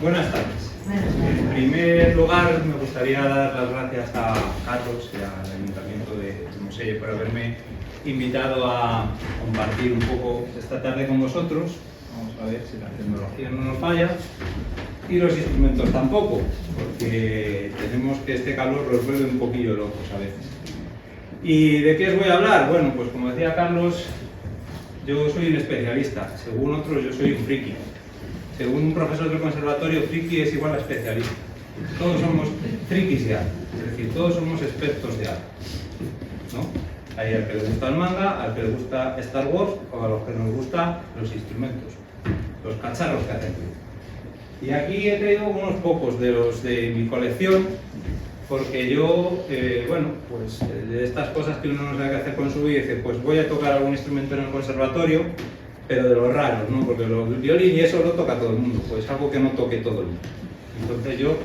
Buenas tardes. En primer lugar, me gustaría dar las gracias a Carlos y al Ayuntamiento de Moselle por haberme invitado a compartir un poco esta tarde con vosotros. Vamos a ver si la tecnología no nos falla y los instrumentos tampoco, porque tenemos que este calor los vuelve un poquillo locos a veces. ¿Y de qué os voy a hablar? Bueno, pues como decía Carlos, yo soy un especialista. Según otros, yo soy un friki. Según un profesor del conservatorio, friki es igual a especialista. Todos somos frikis de algo, es decir, todos somos expertos de algo, ¿no? Hay al que le gusta el manga, al que le gusta Star Wars o a los que nos gustan los instrumentos, los cacharros que hacen ruido. Y aquí he traído unos pocos de los de mi colección, porque yo, bueno, pues de estas cosas que uno no sabe qué hacer con su vida, dice, pues voy a tocar algún instrumento en el conservatorio, pero de los raros, ¿no? Porque el violín y eso lo toca todo el mundo, pues algo que no toque todo el mundo. Entonces yo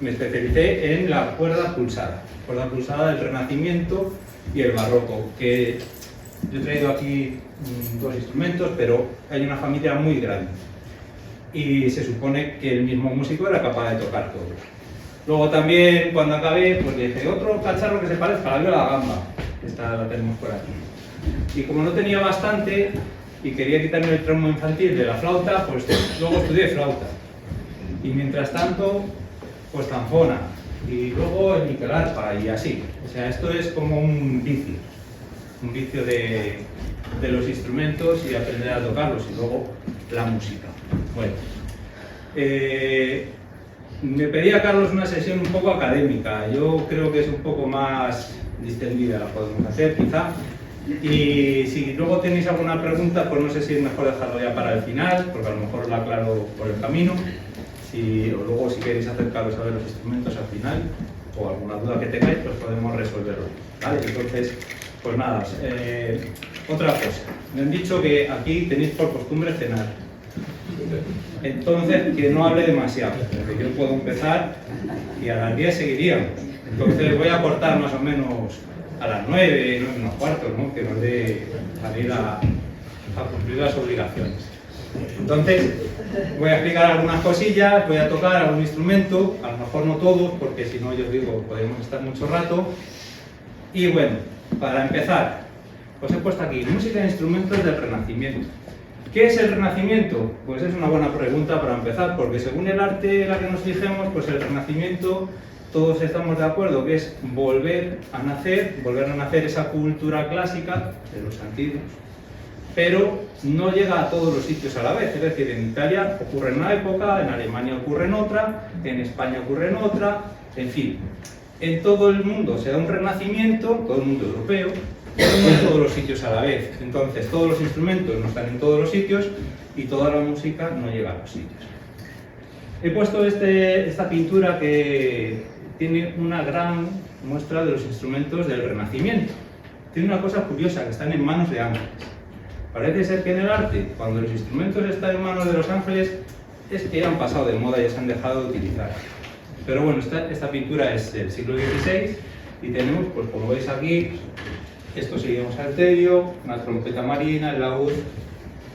me especialicé en la cuerda pulsada del Renacimiento y el Barroco, que yo he traído aquí dos instrumentos, pero hay una familia muy grande. Y se supone que el mismo músico era capaz de tocar todos. Luego también, cuando acabé, pues dije, otro cacharro que se parezca a la viola gamba. Esta la tenemos por aquí. Y como no tenía bastante, y quería quitarme el trombo infantil de la flauta, pues luego estudié flauta. Y mientras tanto, pues zanfona. Y luego el niquelarpa y así. O sea, esto es como un vicio de los instrumentos y aprender a tocarlos. Y luego la música. Bueno, me pedía Carlos una sesión un poco académica. Yo creo que es un poco más distendida, la podemos hacer quizá. Y si luego tenéis alguna pregunta, pues no sé si es mejor dejarlo ya para el final, porque a lo mejor la aclaro por el camino. O luego si queréis acercaros a ver los instrumentos al final, o alguna duda que tengáis, pues podemos resolverlo. ¿Vale? Entonces, pues nada, otra cosa. Me han dicho que aquí tenéis por costumbre cenar. Entonces, que no hable demasiado, porque yo puedo empezar y a las 10 seguiríamos. Entonces voy a cortar más o menos a las 9, 9 menos cuarto, ¿no? Que nos dé salir a cumplir las obligaciones. Entonces, voy a explicar algunas cosillas, voy a tocar algún instrumento, a lo mejor no todos, porque si no, yo os digo, podemos estar mucho rato. Y bueno, para empezar, os he puesto aquí música e instrumentos del Renacimiento. ¿Qué es el Renacimiento? Pues es una buena pregunta para empezar, porque según el arte en la que nos fijemos, pues el Renacimiento, todos estamos de acuerdo que es volver a nacer esa cultura clásica de los antiguos, pero no llega a todos los sitios a la vez. Es decir, en Italia ocurre en una época, en Alemania ocurre en otra, en España ocurre en otra, en fin. En todo el mundo se da un renacimiento, todo el mundo europeo, pero no en todos los sitios a la vez. Entonces, todos los instrumentos no están en todos los sitios y toda la música no llega a los sitios. He puesto esta pintura que tiene una gran muestra de los instrumentos del Renacimiento. Tiene una cosa curiosa, que están en manos de ángeles. Parece ser que en el arte, cuando los instrumentos están en manos de los ángeles, es que ya han pasado de moda y ya se han dejado de utilizar. Pero bueno, esta pintura es del siglo XVI y tenemos, pues como veis aquí, esto sería un salterio, una trompeta marina, el laúd,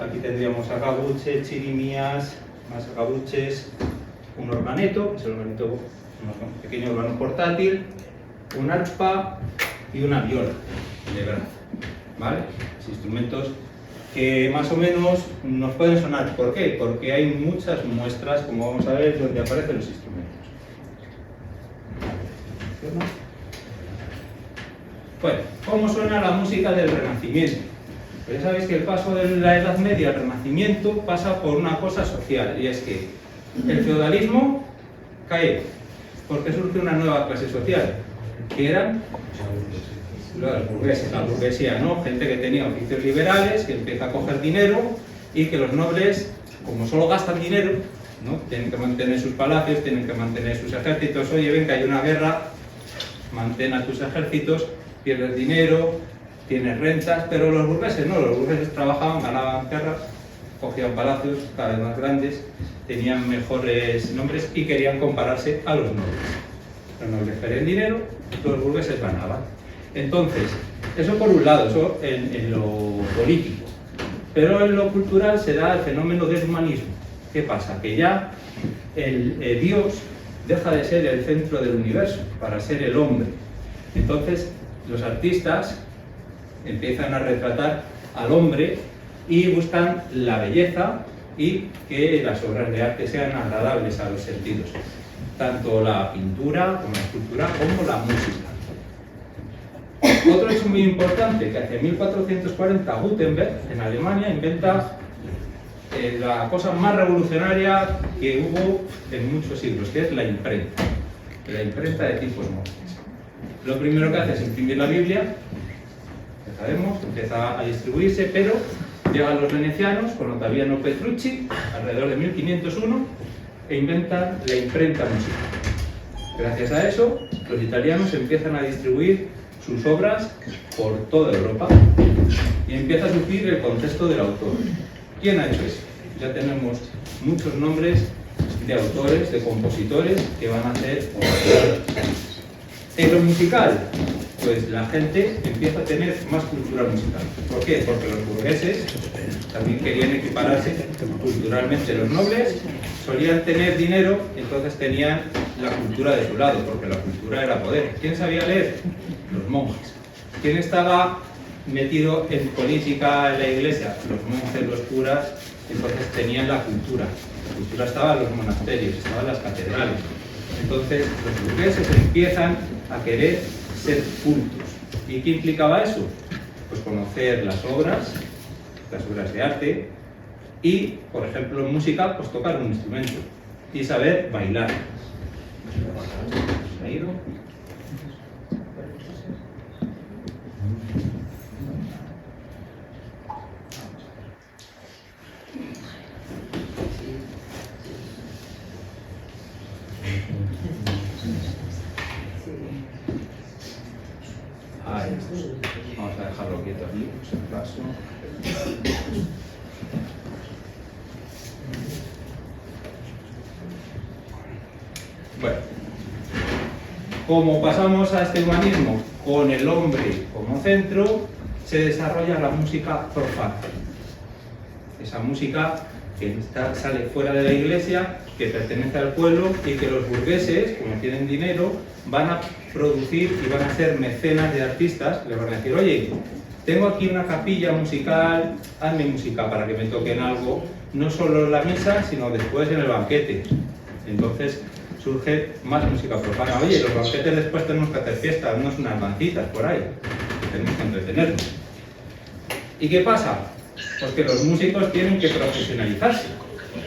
aquí tendríamos arcabuches, chirimías, más arcabuches, un organeto, es el organeto, un pequeño órgano portátil, un arpa y una viola de brazo, ¿vale? Los instrumentos que más o menos nos pueden sonar. ¿Por qué? Porque hay muchas muestras, como vamos a ver, donde aparecen los instrumentos. Bueno, ¿cómo suena la música del Renacimiento? Pues ya sabéis que el paso de la Edad Media al Renacimiento pasa por una cosa social, y es que el feudalismo cae, porque surge una nueva clase social, que eran los burgueses, la burguesía, ¿no? Gente que tenía oficios liberales, que empieza a coger dinero, y que los nobles, como solo gastan dinero, ¿no? Tienen que mantener sus palacios, tienen que mantener sus ejércitos. Oye, ven que hay una guerra, mantén a tus ejércitos, pierdes dinero, tienes rentas, pero los burgueses no, los burgueses trabajaban, ganaban tierras, cogían palacios cada vez más grandes, tenían mejores nombres y querían compararse a los nobles. Los nobles querían dinero, los burgueses ganaban. Entonces, eso por un lado, eso en lo político. Pero en lo cultural se da el fenómeno del humanismo. ¿Qué pasa? Que ya Dios deja de ser el centro del universo para ser el hombre. Entonces, los artistas empiezan a retratar al hombre y buscan la belleza y que las obras de arte sean agradables a los sentidos. Tanto la pintura como la escultura como la música. Otro hecho muy importante, que hacia 1440 Gutenberg, en Alemania, inventa la cosa más revolucionaria que hubo en muchos siglos, que es la imprenta de tipos móviles. Lo primero que hace es imprimir la Biblia, ya sabemos, empieza a distribuirse, pero llegan los venecianos con Ottaviano Petrucci, alrededor de 1501, e inventan la imprenta musical. Gracias a eso, los italianos empiezan a distribuir sus obras por toda Europa y empieza a surgir el concepto del autor. ¿Quién ha hecho eso? Ya tenemos muchos nombres de autores, de compositores que van a hacer obras. En lo musical, pues la gente empieza a tener más cultura musical. ¿Por qué? Porque los burgueses también querían equipararse culturalmente. Los nobles solían tener dinero, entonces tenían la cultura de su lado, porque la cultura era poder. ¿Quién sabía leer? Los monjes. ¿Quién estaba metido en política en la iglesia? Los monjes, los curas, entonces tenían la cultura. La cultura estaba en los monasterios, estaba en las catedrales. Entonces los burgueses empiezan a querer ser cultos. ¿Y qué implicaba eso? Pues conocer las obras de arte y, por ejemplo, en música, pues tocar un instrumento y saber bailar. ¿Se ha ido? Ahí está. Vamos a dejarlo quieto aquí, por si acaso. Bueno, como pasamos a este humanismo con el hombre como centro, se desarrolla la música profana. Esa música que sale fuera de la iglesia, que pertenece al pueblo y que los burgueses, como tienen dinero, van a producir y van a ser mecenas de artistas. Les van a decir, oye, tengo aquí una capilla musical, hazme música para que me toquen algo, no solo en la misa, sino después en el banquete. Entonces surge más música profana. Oye, los banquetes después tenemos que hacer fiestas, unas dancitas por ahí, tenemos que entretenernos. ¿Y qué pasa? Pues que los músicos tienen que profesionalizarse.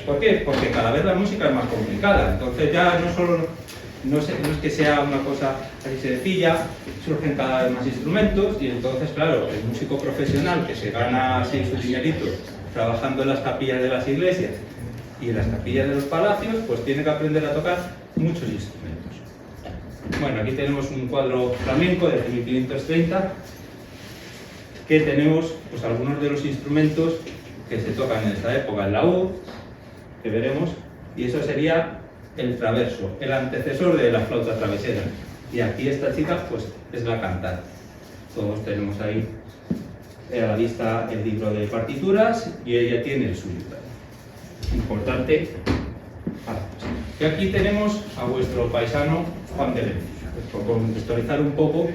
¿Por qué? Porque cada vez la música es más complicada. Entonces ya no es que sea una cosa así sencilla, surgen cada vez más instrumentos y entonces, claro, el músico profesional que se gana así su dinerito trabajando en las capillas de las iglesias y en las capillas de los palacios, pues tiene que aprender a tocar muchos instrumentos. Bueno, aquí tenemos un cuadro flamenco desde 1530 que tenemos pues algunos de los instrumentos que se tocan en esta época, el laúd, que veremos, y eso sería el traverso, el antecesor de la flauta travesera. Y aquí esta chica pues es la cantante. Todos tenemos ahí a la vista el libro de partituras y ella tiene el suyo. Importante. Y aquí tenemos a vuestro paisano Juan de Lencina, por contextualizar un poco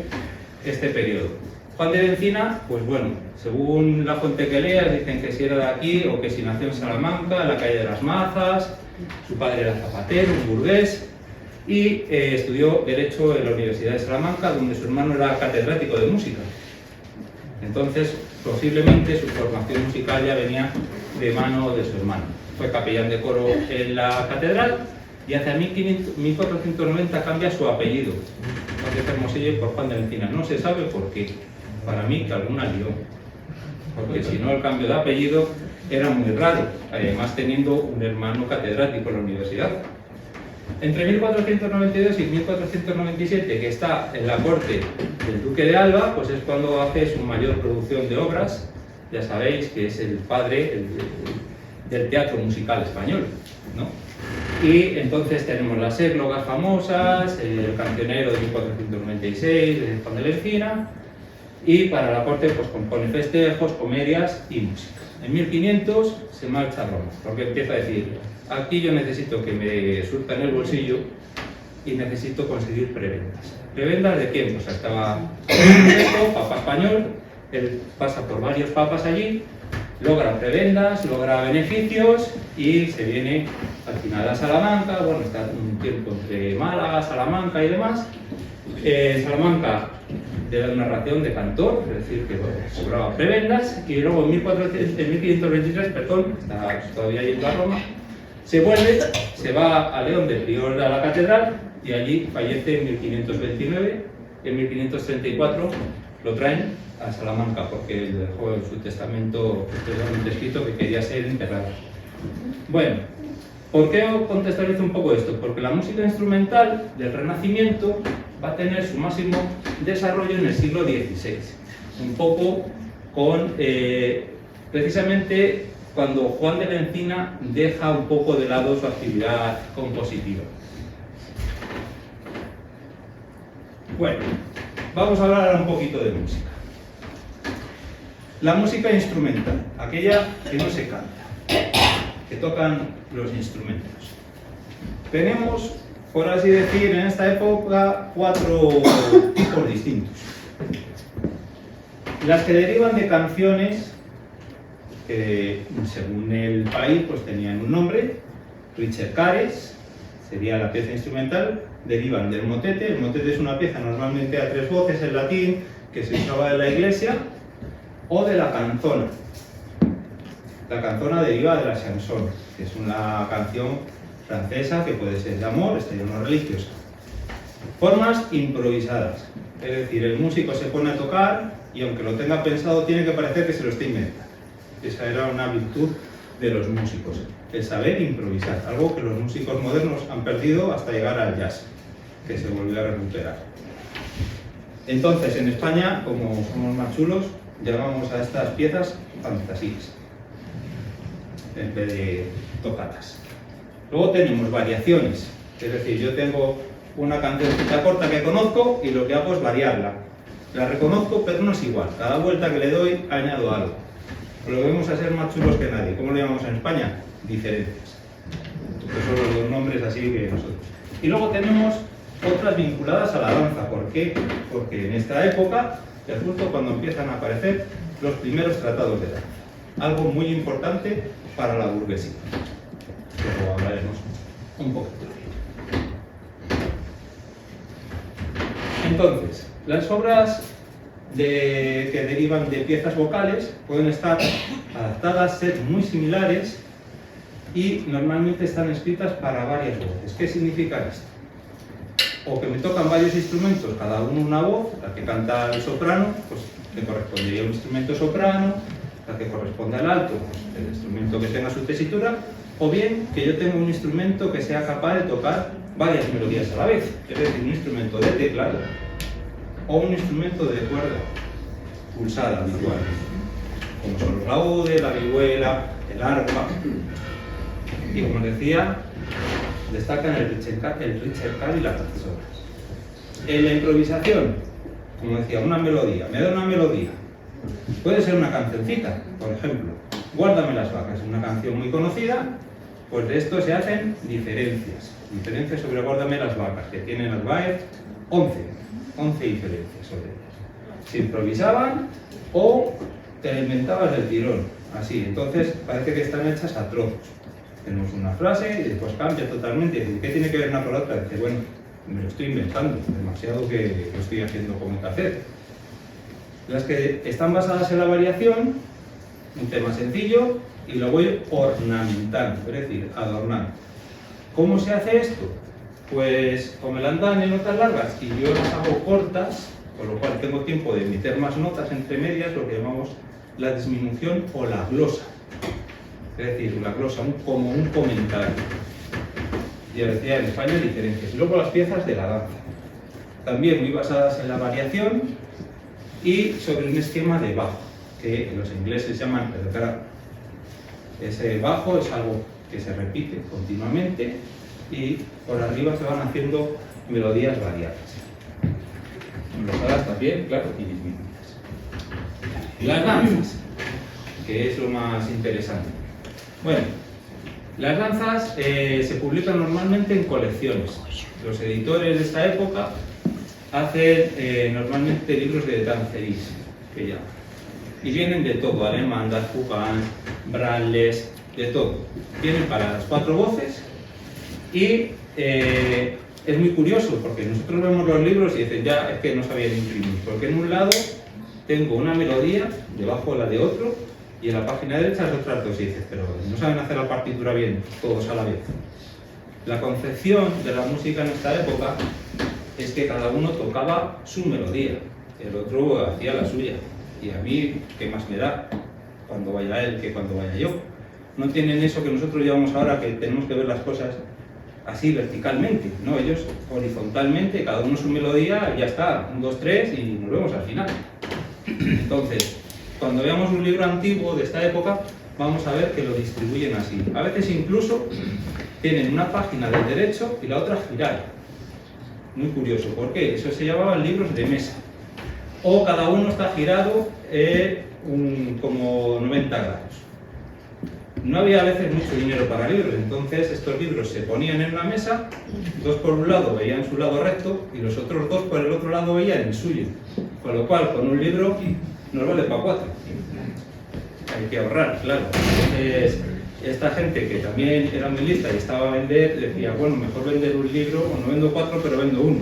este periodo. Juan de Lencina, pues bueno, según la fuente que leas, dicen que si era de aquí o que si nació en Salamanca, en la calle de las Mazas. Su padre era zapatero, un burgués, y estudió Derecho en la Universidad de Salamanca, donde su hermano era catedrático de música. Entonces, posiblemente su formación musical ya venía de mano de su hermano. Fue capellán de coro en la catedral y hacia 1490 cambia su apellido, José Hermosilla, por Juan de Lencina. No se sabe por qué. Para mí que alguna lió, porque si no el cambio de apellido era muy raro, además teniendo un hermano catedrático en la universidad. Entre 1492 y 1497, que está en la corte del duque de Alba, pues es cuando hace su mayor producción de obras. Ya sabéis que es el padre del teatro musical español, ¿no? Y entonces tenemos las églogas famosas, el cancionero de 1496 de Juan de Lencina, y para la corte pues compone festejos, comedias y música. En 1500 se marcha a Roma, porque empieza a decir, aquí yo necesito que me surtan el bolsillo y necesito conseguir prebendas. ¿Prebendas de quién? Pues estaba un papa español, él pasa por varios papas allí, logra prebendas, logra beneficios y se viene al final a Salamanca, bueno, está un tiempo entre Málaga, Salamanca y demás. Salamanca de la narración de Cantor, es decir, que bueno, cobraba prebendas, y luego en 1523, perdón, está todavía yendo a Roma, se vuelve, se va a León de prior a la catedral y allí fallece en 1529. En 1534 lo traen a Salamanca porque él dejó en su testamento posteriormente escrito que quería ser enterrado. Bueno, ¿por qué os contextualizo un poco esto? Porque la música instrumental del Renacimiento va a tener su máximo desarrollo en el siglo XVI, un poco con, precisamente cuando Juan de la Encina deja un poco de lado su actividad compositiva. Bueno, vamos a hablar ahora un poquito de música. La música instrumental, aquella que no se canta, que tocan los instrumentos. Tenemos, por así decir, en esta época 4 tipos distintos. Las que derivan de canciones que, según el país, pues tenían un nombre. Ricercares sería la pieza instrumental, derivan del motete. El motete es una pieza normalmente a 3 voces en latín que se usaba en la iglesia, o de la canzona. La canzona deriva de la chanson, que es una canción francesa que puede ser de amor, esta no religiosa. Formas improvisadas, es decir, el músico se pone a tocar y aunque lo tenga pensado tiene que parecer que se lo está inventando. Esa era una virtud de los músicos, el saber improvisar, algo que los músicos modernos han perdido hasta llegar al jazz, que se volvió a recuperar. Entonces, en España, como somos más chulos, llamamos a estas piezas fantasías, en vez de tocatas. Luego tenemos variaciones, es decir, yo tengo una cancioncita corta que conozco y lo que hago es variarla. La reconozco, pero no es igual. Cada vuelta que le doy añado algo. Lo vemos a ser más chulos que nadie. ¿Cómo lo llamamos en España? Diferencias. Estos son los dos nombres así que nosotros. Y luego tenemos otras vinculadas a la danza. ¿Por qué? Porque en esta época es justo cuando empiezan a aparecer los primeros tratados de danza. Algo muy importante para la burguesía. Luego hablaremos un poquito. Entonces, las obras que derivan de piezas vocales pueden estar adaptadas, ser muy similares y normalmente están escritas para varias voces. ¿Qué significa esto? O que me tocan varios instrumentos, cada uno una voz, la que canta el soprano, pues le correspondería un instrumento soprano, la que corresponde al alto, pues el instrumento que tenga su tesitura, o bien que yo tenga un instrumento que sea capaz de tocar varias melodías a la vez, es decir, un instrumento de teclado o un instrumento de cuerda pulsada habitual, como son los laudes, la vihuela, el arpa. Y como decía, destacan el ricercar y la canzona. En la improvisación, como decía, una melodía, me da una melodía. Puede ser una cancioncita, por ejemplo, Guárdame las vacas, una canción muy conocida, pues de esto se hacen diferencias. Diferencias sobre Guárdame las vacas, que tiene Narváez 11 diferencias sobre ellas. Se improvisaban o te la inventabas del tirón, así. Entonces parece que están hechas a trozos. Tenemos una frase y después cambia totalmente. ¿Qué tiene que ver una con la otra? Dice, bueno, me lo estoy inventando, demasiado que lo estoy haciendo como que hacer. Las que están basadas en la variación, un tema sencillo, y lo voy ornamentando, es decir, adornando. ¿Cómo se hace esto? Pues o me la dan en notas largas y yo las hago cortas, con lo cual tengo tiempo de meter más notas entre medias, lo que llamamos la disminución o la glosa. Es decir, la glosa como un comentario. Ya decía, en España hay diferencias. Y luego las piezas de la danza, también muy basadas en la variación y sobre un esquema de bajo, que los ingleses llaman el grab. Ese bajo es algo que se repite continuamente y por arriba se van haciendo melodías variadas. Glosadas también, claro, y disminuidas. Las danzas. que es lo más interesante. Bueno, las danzas se publican normalmente en colecciones. Los editores de esta época hacen normalmente libros de danceris, que llaman. Y vienen de todo, alemán, Darfugan, Brales, de todo. Vienen para las 4 voces y es muy curioso porque nosotros vemos los libros y dicen, ya, es que no sabían imprimir, porque en un lado tengo una melodía, debajo la de otro, y en la página derecha es otras dos, y dices, pero no saben hacer la partitura bien, todos a la vez. La concepción de la música en esta época es que cada uno tocaba su melodía, el otro hacía la suya, y a mí, ¿qué más me da cuando vaya él que cuando vaya yo? No tienen eso que nosotros llevamos ahora, que tenemos que ver las cosas así verticalmente, no, ellos horizontalmente, cada uno su melodía, y ya está, 1, 2, 3 y nos vemos al final. Entonces, cuando veamos un libro antiguo de esta época, vamos a ver que lo distribuyen así. A veces incluso tienen una página del derecho y la otra girada. Muy curioso, ¿por qué? Eso se llamaban libros de mesa. O cada uno está girado como 90 grados. No había a veces mucho dinero para libros, entonces estos libros se ponían en una mesa, 2 por un lado veían su lado recto y los otros 2 por el otro lado veían el suyo. Con lo cual, con un libro nos vale para 4. Hay que ahorrar, claro. Entonces, esta gente que también era muy lista y estaba a vender, decía, bueno, mejor vender un libro, o no vendo 4, pero vendo 1.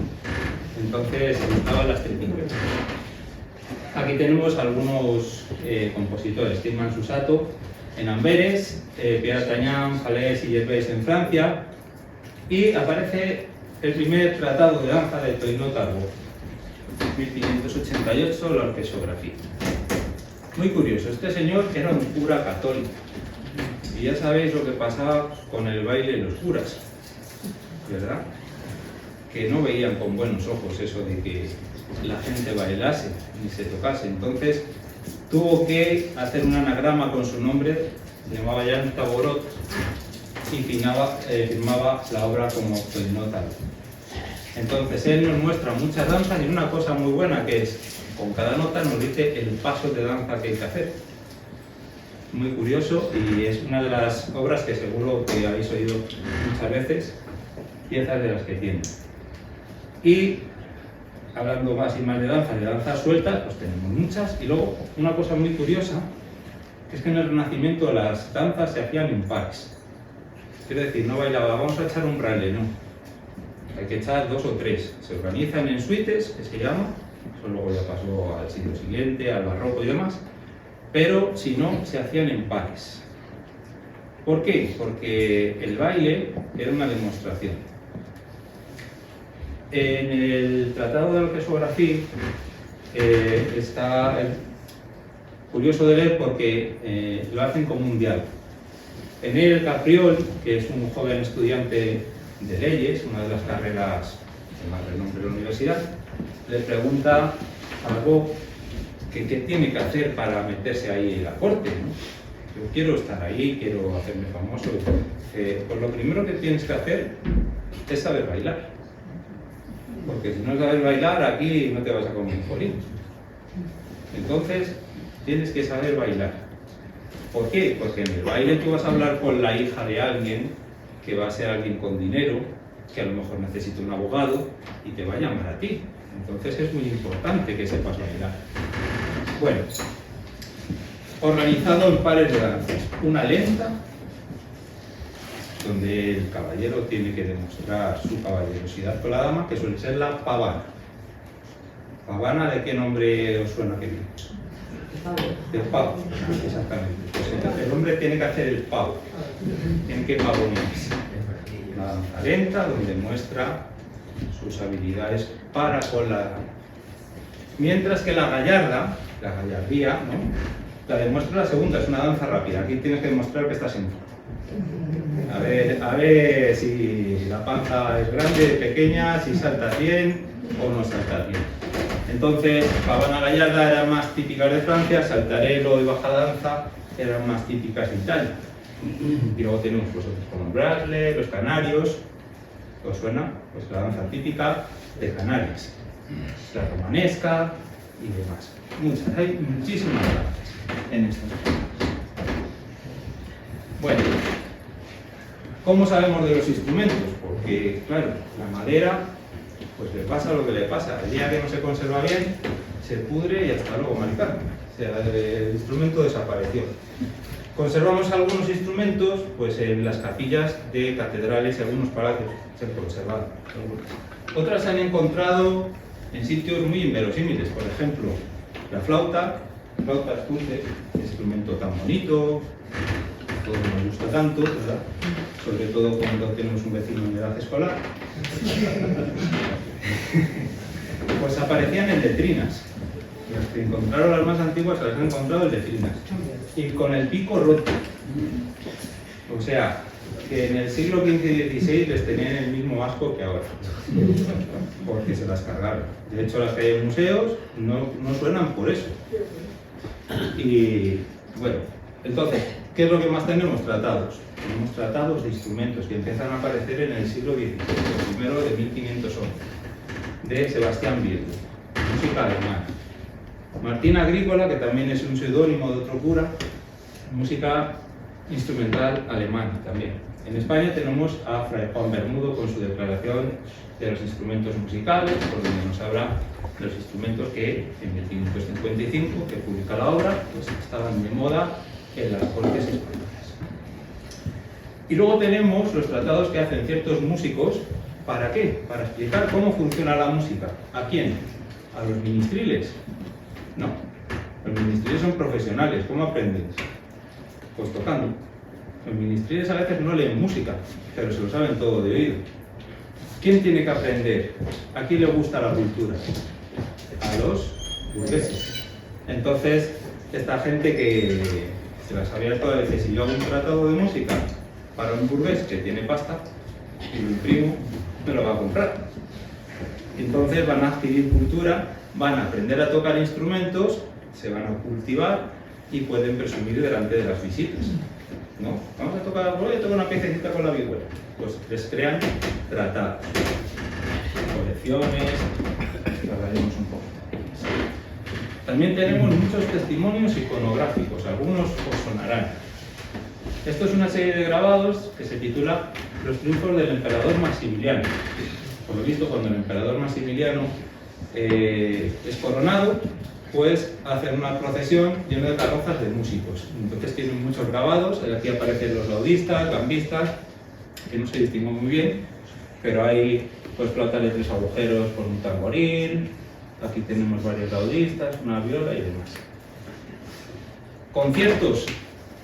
Entonces, se buscaban las triquiñuelas. Aquí tenemos algunos compositores, Tilman Susato en Amberes, Pierre Tañán, Falès y Gervais en Francia, y aparece el primer tratado de danza de Toinot Arbaud, 1588, la orquesografía. Muy curioso, este señor era un cura católico, y ya sabéis lo que pasaba con el baile de los curas, ¿verdad? Que no veían con buenos ojos eso de que la gente bailase ni se tocase. Entonces tuvo que hacer un anagrama con su nombre, llamaba Jan Taborot, y firmaba la obra como Toinot Arbaud. Entonces él nos muestra muchas danzas y una cosa muy buena que es, con cada nota nos dice el paso de danza que hay que hacer. Muy curioso, y es una de las obras que seguro que habéis oído muchas veces, piezas de las que tiene. Y hablando más y más de danzas sueltas, pues tenemos muchas. Y luego, una cosa muy curiosa, es que en el Renacimiento las danzas se hacían en pares. Quiero decir, no bailaba, vamos a echar un braille, no. Hay que echar 2 o 3. Se organizan en suites, que se llama, eso luego ya pasó al siglo siguiente, al barroco y demás, pero si no, se hacían en pares. ¿Por qué? Porque el baile era una demostración. En el Tratado de Orquesografía está curioso de leer porque lo hacen como un diálogo. En él, Capriol, que es un joven estudiante de leyes, una de las carreras de más renombre de la universidad, le pregunta algo que qué tiene que hacer para meterse ahí en la corte, ¿no? Yo quiero estar ahí, quiero hacerme famoso. Pues lo primero que tienes que hacer es saber bailar. Porque si no sabes bailar, aquí no te vas a comer un colín. Entonces, tienes que saber bailar. ¿Por qué? Porque en el baile tú vas a hablar con la hija de alguien, que va a ser alguien con dinero, que a lo mejor necesita un abogado, y te va a llamar a ti. Entonces es muy importante que sepas bailar. Bueno, organizado en pares de danzas. Una lenta, donde el caballero tiene que demostrar su caballerosidad con la dama, que suele ser la pavana. ¿Pavana de qué nombre os suena que viene? Del pavo, exactamente. Pues entonces el hombre tiene que hacer el pavo. ¿En qué pavonearse? Una danza lenta donde muestra sus habilidades para con la dama. Mientras que la gallardía, ¿no? La demuestra la segunda, es una danza rápida. Aquí tienes que demostrar que estás en forma. A ver si la panza es grande, pequeña, si saltas bien o no saltas bien. Entonces, pavana gallarda eran más típicas de Francia, saltarelo y baja danza eran más típicas de Italia. Y luego tenemos pues otros como Brasle, los canarios, ¿os suena? Pues la danza típica de Canarias, la romanesca y demás. Muchas, hay muchísimas danzas en esta. Bueno, ¿cómo sabemos de los instrumentos? Porque, claro, la madera, pues le pasa lo que le pasa. El día que no se conserva bien, se pudre y hasta luego, maricano. O sea, el instrumento desapareció. Conservamos algunos instrumentos pues, en las capillas de catedrales y algunos palacios. Se han conservado algunas. Otras se han encontrado en sitios muy inverosímiles. Por ejemplo, la flauta dulce, instrumento tan bonito, todo nos gusta tanto, ¿verdad? Sobre todo cuando tenemos un vecino en edad escolar. Pues aparecían en letrinas. Las que encontraron, las más antiguas, las han encontrado en letrinas. Y con el pico roto. O sea, que en el siglo XV y XVI les tenían el mismo asco que ahora. Porque se las cargaron. De hecho, las que hay en museos no suenan por eso. Y bueno, entonces, ¿qué es lo que más tenemos? Tratados. Tenemos tratados de instrumentos que empiezan a aparecer en el siglo XVI, el primero de 1511, de Sebastián Bach, música alemana. Martín Agrícola, que también es un seudónimo de otro cura, música instrumental alemana también. En España tenemos a Fray Juan Bermudo con su declaración de los instrumentos musicales, por donde nos habla de los instrumentos que en 1555, que publica la obra, pues estaban de moda en las cortes españolas. Y luego tenemos los tratados que hacen ciertos músicos. ¿Para qué? Para explicar cómo funciona la música. ¿A quién? ¿A los ministriles? No. Los ministriles son profesionales. ¿Cómo aprenden? Pues tocando. Los ministriles a veces no leen música, pero se lo saben todo de oído. ¿Quién tiene que aprender? ¿A quién le gusta la cultura? A los burgueses. Entonces, esta gente que se las había todas veces, si yo hago un tratado de música para un burgués que tiene pasta y lo imprimo, me lo va a comprar. Entonces van a adquirir cultura, van a aprender a tocar instrumentos, se van a cultivar y pueden presumir delante de las visitas. ¿No? Vamos a tocar, voy a tocar una piececita con la vihuela. Pues les crean tratados, colecciones, que hablaremos un poco. También tenemos muchos testimonios iconográficos, algunos os sonarán. Esto es una serie de grabados que se titula Los triunfos del emperador Maximiliano. Por lo visto, cuando el emperador Maximiliano es coronado, pues hacen una procesión llena de carrozas de músicos. Entonces tienen muchos grabados, aquí aparecen los laudistas, gambistas, que no se distinguen muy bien, pero hay pues flauta de 3 agujeros con un tamboril, aquí tenemos varios laudistas, una viola y demás. Conciertos.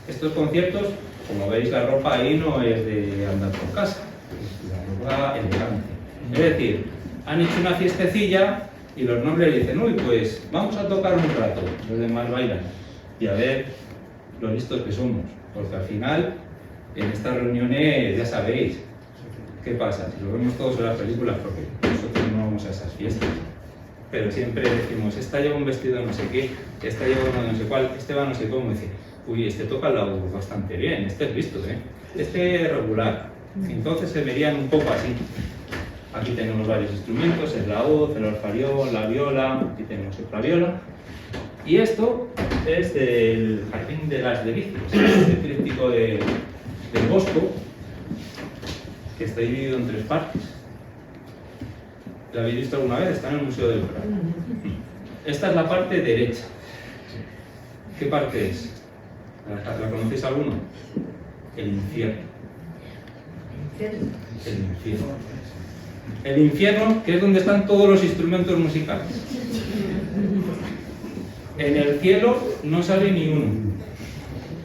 Estos conciertos, como veis, la ropa ahí no es de andar por casa, es la ropa elegante. Es decir, han hecho una fiestecilla y los nobles dicen, uy, pues vamos a tocar un rato, los demás bailan, y a ver lo listos que somos, porque al final, en estas reuniones, ya sabéis, ¿qué pasa? Si lo vemos todos en las películas, porque nosotros no vamos a esas fiestas, pero siempre decimos, esta lleva un vestido no sé qué, esta lleva uno no sé cuál, este va no sé cómo, dice, uy, este toca el laúd bastante bien, este es listo, este es regular. Entonces se verían un poco así. Aquí tenemos varios instrumentos, el laúd, el orfarión, la viola, aquí tenemos otra viola. Y esto es del Jardín de las Delicias, este tríptico del Bosco, que está dividido en 3 partes. ¿La habéis visto alguna vez? Está en el Museo del Prado. Esta es la parte derecha. ¿Qué parte es? ¿La conocéis alguno? El infierno. El infierno. El infierno, que es donde están todos los instrumentos musicales. En el cielo no sale ni uno,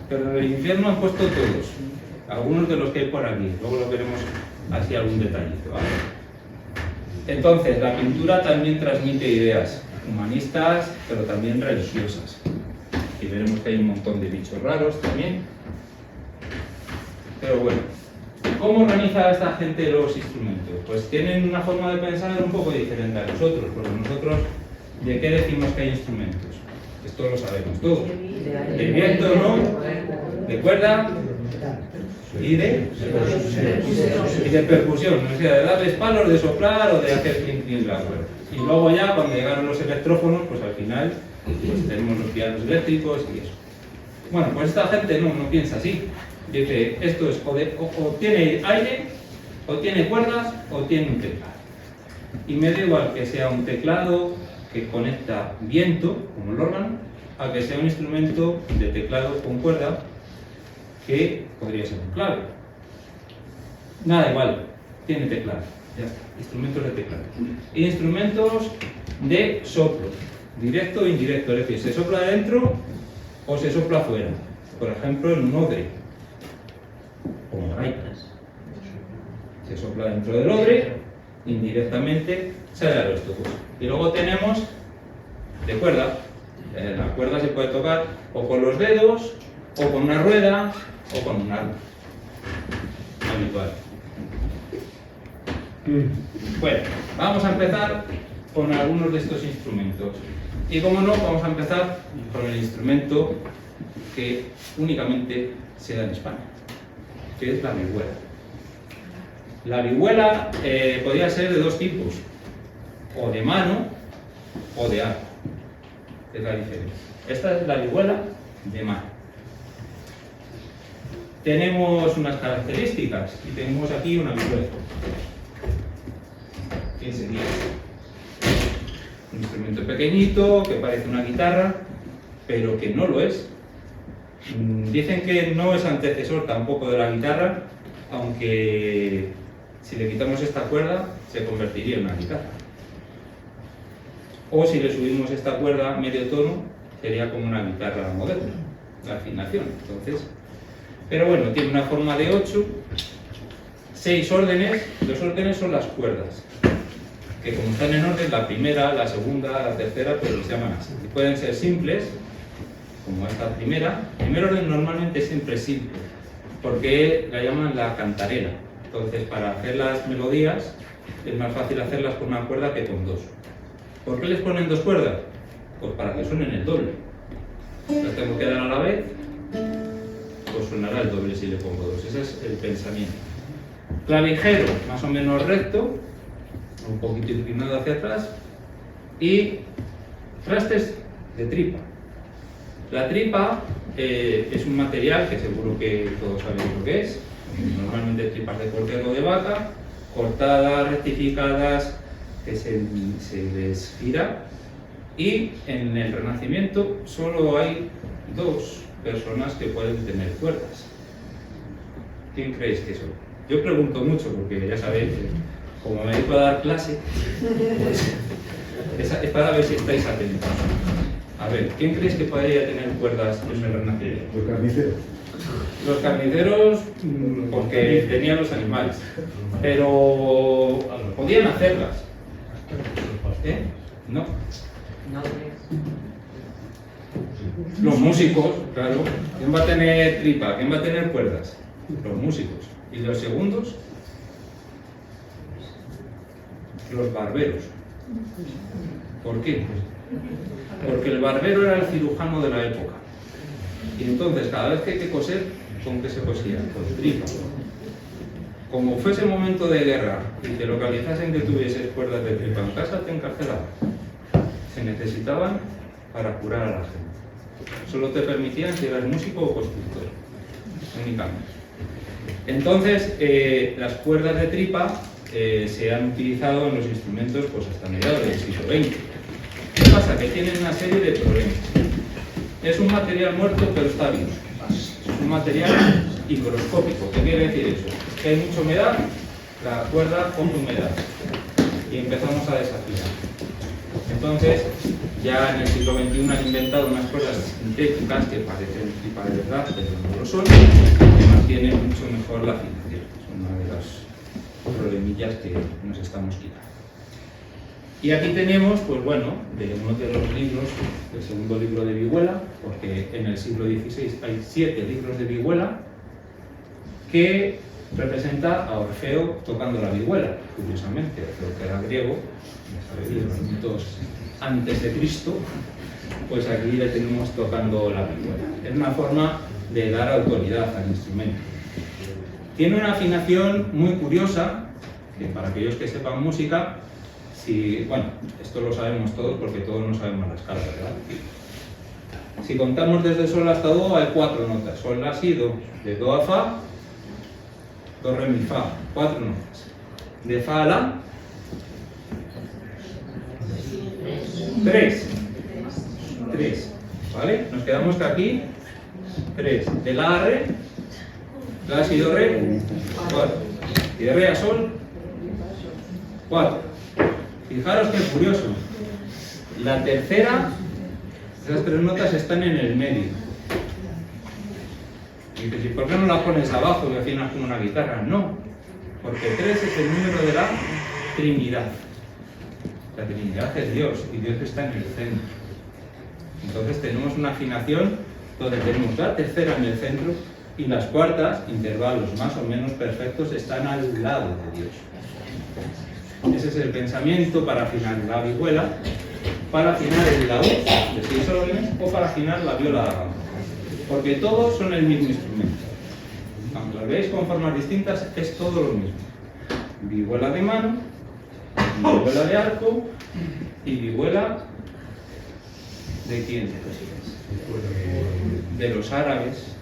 pero en el infierno han puesto todos, algunos de los que hay por aquí. Luego lo veremos así algún detallito, ¿vale? Entonces, la pintura también transmite ideas humanistas, pero también religiosas. Y veremos que hay un montón de bichos raros también. Pero bueno, ¿cómo organiza esta gente los instrumentos? Pues tienen una forma de pensar un poco diferente a nosotros, porque nosotros, ¿de qué decimos que hay instrumentos? Esto lo sabemos todos. De viento, ¿no? De cuerda y de percusión. O sea, de darles palos, de soplar o de hacer clink clink la cuerda. Y luego ya, cuando llegaron los electrófonos, pues al final pues tenemos los pianos eléctricos y eso. Bueno, pues esta gente no piensa así. Dice, esto es o tiene aire, o tiene cuerdas, o tiene un teclado. Y me da igual que sea un teclado que conecta viento, como el órgano, a que sea un instrumento de teclado con cuerda, que podría ser un clave. Nada igual, tiene teclado. Ya está, instrumentos de teclado. Y instrumentos de soplo, directo e indirecto, es decir, se sopla adentro o se sopla afuera. Por ejemplo, en un odre, como gaitas. Se sopla dentro del odre, indirectamente sale a los tubos. Y luego tenemos de cuerda. La cuerda se puede tocar o con los dedos, o con una rueda, o con un arma. Habitual. Bueno, vamos a empezar con algunos de estos instrumentos. Y como no, vamos a empezar con el instrumento que únicamente se da en España, que es la vihuela. La vihuela podría ser de dos tipos, o de mano o de arco. Es la diferencia. Esta es la vihuela de mano. Tenemos unas características y tenemos aquí una vihuela. ¿Qué sería? Un instrumento pequeñito que parece una guitarra, pero que no lo es. Dicen que no es antecesor tampoco de la guitarra, aunque si le quitamos esta cuerda se convertiría en una guitarra. O si le subimos esta cuerda medio tono, sería como una guitarra moderna, la afinación. Entonces, pero bueno, tiene una forma de 8, 6 órdenes. Los órdenes son las cuerdas, que como están en orden, la primera, la segunda, la tercera, pero se llaman así. Y pueden ser simples, como esta primera. El primer orden normalmente siempre es simple, porque la llaman la cantarela. Entonces, para hacer las melodías, es más fácil hacerlas con una cuerda que con dos. ¿Por qué les ponen dos cuerdas? Pues para que suenen el doble. Las tengo que dar a la vez, pues sonará el doble si le pongo dos. Ese es el pensamiento. Clavijero, más o menos recto, un poquito inclinado hacia atrás, y trastes de tripa. La tripa es un material que seguro que todos sabéis lo que es. Normalmente tripas de cordero o de vaca, cortadas, rectificadas, que se les gira. Y en el Renacimiento solo hay dos personas que pueden tener cuerdas. ¿Quién creéis que son? Yo pregunto mucho porque ya sabéis, como me dedico a dar clase, pues, es para ver si estáis atentos. A ver, ¿quién creéis que podría tener cuerdas en el Renacimiento? Los carniceros. Los carniceros, porque tenían los animales, pero podían hacerlas. ¿Eh? No. Los músicos, claro. ¿Quién va a tener tripa? ¿Quién va a tener cuerdas? Los músicos. ¿Y los segundos? Los barberos. ¿Por qué? Porque el barbero era el cirujano de la época. Y entonces, cada vez que hay que coser, ¿con qué se cosía? Con tripa. Como fuese momento de guerra y te localizasen que tuvieses cuerdas de tripa en casa, te encarcelaban. Se necesitaban para curar a la gente. Solo te permitían si eras músico o constructor, únicamente. Entonces, las cuerdas de tripa se han utilizado en los instrumentos pues, hasta mediados del siglo XX. ¿Qué pasa? Que tienen una serie de problemas. Es un material muerto, pero está vivo. Es un material higroscópico. ¿Qué quiere decir eso? Que hay mucha humedad, la cuerda coge humedad y empezamos a desafinar. Entonces, ya en el siglo XXI han inventado unas cuerdas sintéticas que parecen tripa de verdad, pero no lo son, que mantienen mucho mejor la afinación. Es una de las problemillas que nos estamos quitando. Y aquí tenemos, pues bueno, de uno de los libros, el segundo libro de vihuela, porque en el siglo XVI hay 7 libros de vihuela, que representa a Orfeo tocando la vihuela, curiosamente. Orfeo, que era griego, ya sabéis, los mitos antes de Cristo, pues aquí le tenemos tocando la vihuela. Es una forma de dar autoridad al instrumento. Tiene una afinación muy curiosa, que para aquellos que sepan música, bueno, esto lo sabemos todos porque todos no sabemos la escala, ¿verdad? Si contamos desde sol hasta do, hay 4 notas. Sol, la, si, do. De do a fa, do, re, mi, fa. 4 notas. De fa a la, 3. 3. ¿Vale? Nos quedamos que aquí 3. De la a re, la, si, do, re, 4. Y de re a sol, 4. Fijaros qué curioso. La tercera, esas 3 notas están en el medio. Y dices, ¿y por qué no la pones abajo y afinas con una guitarra? No, porque 3 es el número de la Trinidad. La Trinidad es Dios y Dios está en el centro. Entonces tenemos una afinación donde tenemos la tercera en el centro y las cuartas, intervalos más o menos perfectos, están al lado de Dios. Ese es el pensamiento para afinar la vihuela, para afinar el laúd de 6 órdenes o para afinar la viola da gamba. Porque todos son el mismo instrumento. Aunque lo veáis con formas distintas, es todo lo mismo. Vihuela de mano, vihuela de arco y vihuela ¿de quién? De los árabes.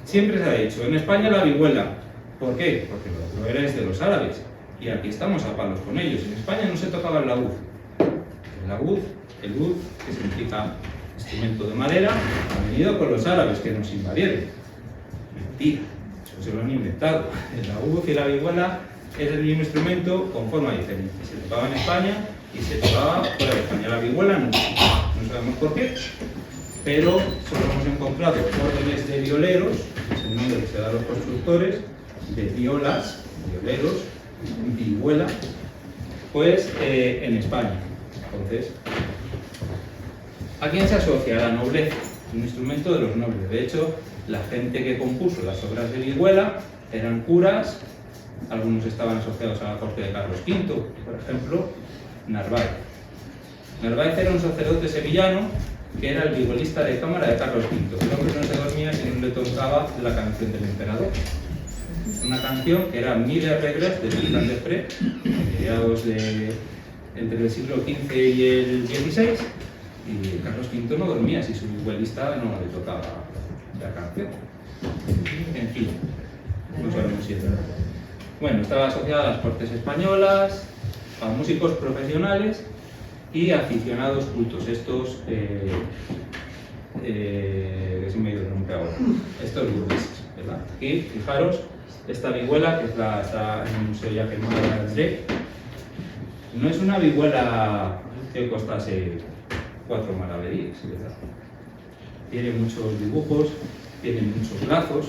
Siempre se ha dicho, en España la vihuela. ¿Por qué? Porque lo era de los árabes. Y aquí estamos a palos con ellos. En España no se tocaba el laúd. El ud, que significa instrumento de madera, ha venido con los árabes que nos invadieron. Mentira, eso se lo han inventado. El laúd y la vihuela es el mismo instrumento con forma diferente. Se tocaba en España y se tocaba fuera de España. La vihuela no sabemos por qué, pero solo hemos encontrado órdenes de violeros, es el nombre que se da a los constructores, de violas, violeros, vihuela, pues en España. Entonces, ¿a quién se asocia? A la nobleza, un instrumento de los nobles. De hecho, la gente que compuso las obras de vihuela eran curas, algunos estaban asociados a la corte de Carlos V, por ejemplo, Narváez. Narváez era un sacerdote sevillano que era el vihuelista de cámara de Carlos V. El hombre no se dormía si no le tocaba la canción del emperador. Una canción que era Mille Regres de Tristan Desprez, mediados entre el siglo XV y el XVI, y Carlos V no dormía si su vihuelista no le tocaba la canción. En fin, no sabemos si es verdad. Bueno, estaba asociada a las cortes españolas, a músicos profesionales y aficionados cultos. Estos, que se me ha ido el nombre ahora, estos burgueses, ¿verdad? Y fijaros, esta vihuela, que está en el Museo Jacques Mandré, no es una vihuela que costase 4 maravedíes, ¿verdad? Tiene muchos dibujos, tiene muchos lazos,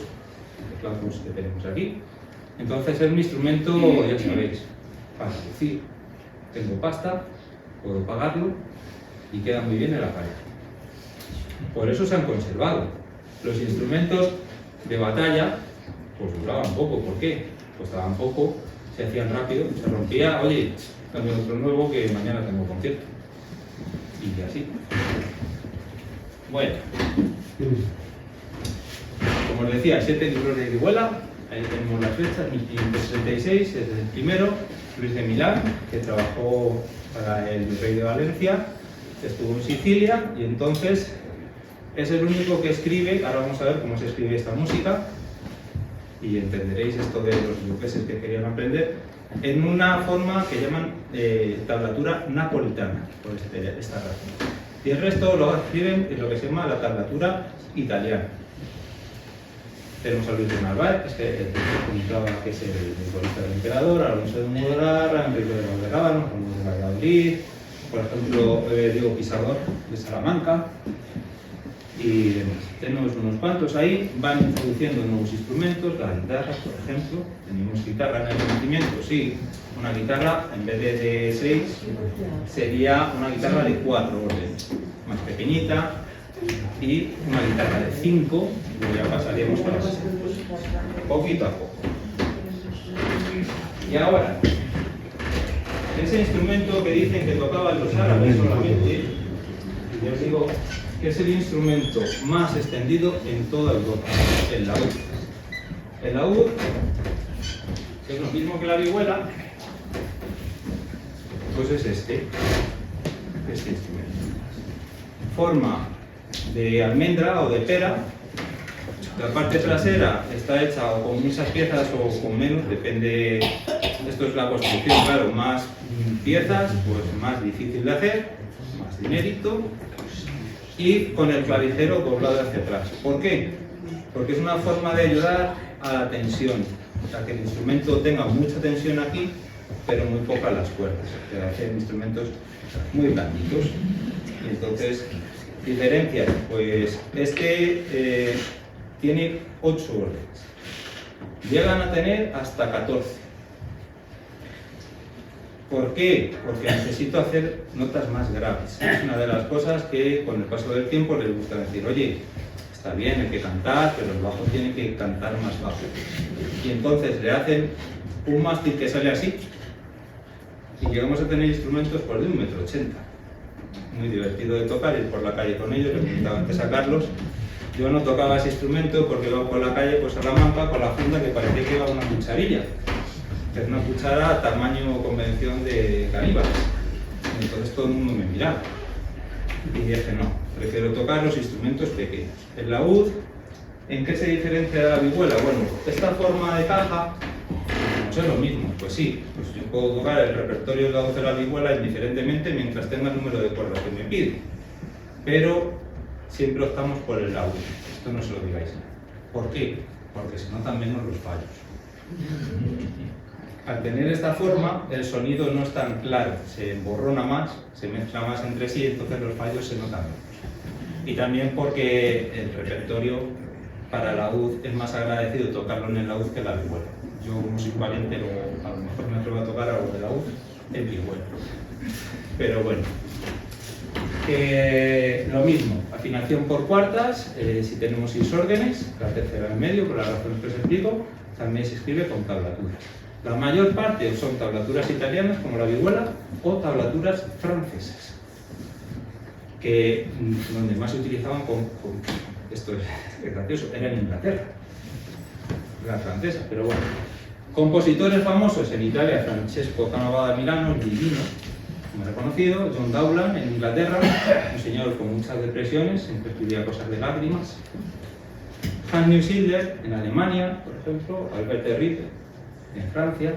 los lazos que tenemos aquí. Entonces es un instrumento, ya sabéis, para decir, tengo pasta, puedo pagarlo y queda muy bien en la pared. Por eso se han conservado. Los instrumentos de batalla pues duraban poco. ¿Por qué? Costaban poco, se hacían rápido, se rompía, oye, dame otro nuevo que mañana tengo concierto. Y así. Bueno, como os decía, 7 libros de vihuela, ahí tenemos las fechas, 1566 es el primero, Luis de Milán, que trabajó para el rey de Valencia, estuvo en Sicilia y entonces es el único que escribe, ahora vamos a ver cómo se escribe esta música y entenderéis esto de los burgueses que querían aprender, en una forma que llaman tablatura napolitana, por esta razón. Y el resto lo escriben en lo que se llama la tablatura italiana. Tenemos a Luis de Narváez, que es el que comentaba que es el vihuelista del emperador, Alonso de Mudarra, Enrique de Valderábano, de Valladolid, por ejemplo, Diego Pizarro de Salamanca y demás. Tenemos unos cuantos ahí, van introduciendo nuevos instrumentos, la guitarra, por ejemplo. Tenemos guitarra en el Renacimiento, sí, una guitarra en vez de 6 sería una guitarra de 4 órdenes, más pequeñita, y una guitarra de 5, y ya pasaríamos a las 6, poquito a poco. Y ahora, ese instrumento que dicen que tocaban los árabes solamente, yo os digo que es el instrumento más extendido en toda Europa, el laúd. El laúd es lo mismo que la vihuela, pues es este instrumento. forma de almendra o de pera. La parte trasera está hecha o con muchas piezas o con menos, depende. Esto es la construcción, claro, más piezas, pues más difícil de hacer, más dinerito, y con el clavijero doblado hacia atrás. ¿Por qué? Porque es una forma de ayudar a la tensión, a que el instrumento tenga mucha tensión aquí, pero muy poca en las cuerdas, que hacen instrumentos muy blanditos. Y entonces, diferencias, pues este tiene 8 órdenes, llegan a tener hasta 14. ¿Por qué? Porque necesito hacer notas más graves. Es una de las cosas que con el paso del tiempo les gusta decir, oye, está bien, hay que cantar, pero el bajo tiene que cantar más bajo. Y entonces le hacen un mástil que sale así, y llegamos a tener instrumentos por de 1,80 m. Muy divertido de tocar, ir por la calle con ellos, les gustaba antes sacarlos. Yo no tocaba ese instrumento porque iba por la calle pues a la manta con la funda que parecía que iba una cucharilla. Es una cuchara tamaño convención de caníbales. Entonces todo el mundo me miraba. Y dije, no, prefiero tocar los instrumentos pequeños. El laúd, ¿en qué se diferencia de la vihuela? Bueno, esta forma de caja, pues es lo mismo. Pues sí, pues yo puedo tocar el repertorio del laúd de la vihuela indiferentemente mientras tenga el número de cuerdas que me pide. Pero siempre optamos por el laúd. Esto no se lo digáis. ¿Por qué? Porque se notan menos los fallos. Al tener esta forma, el sonido no es tan claro, se emborrona más, se mezcla más entre sí, entonces los fallos se notan menos. Y también porque el repertorio para el laúd es más agradecido tocarlo en el laúd que en la vihuela. Yo, como soy valiente, a lo mejor me atrevo a tocar algo de laúd en vihuela. Pero bueno. Lo mismo, afinación por cuartas, si tenemos 6 órdenes, la tercera en medio, por las razones que os explico, también se escribe con tablaturas. La mayor parte son tablaturas italianas, como la vihuela, o tablaturas francesas, que donde más se utilizaban esto es gracioso, era en Inglaterra, la francesa, pero bueno. Compositores famosos en Italia, Francesco Canova da Milano, el divino, muy reconocido, John Dowland en Inglaterra, un señor con muchas depresiones, siempre escribía cosas de lágrimas. Hans Neusiedler en Alemania, por ejemplo, Albert Ritter en Francia,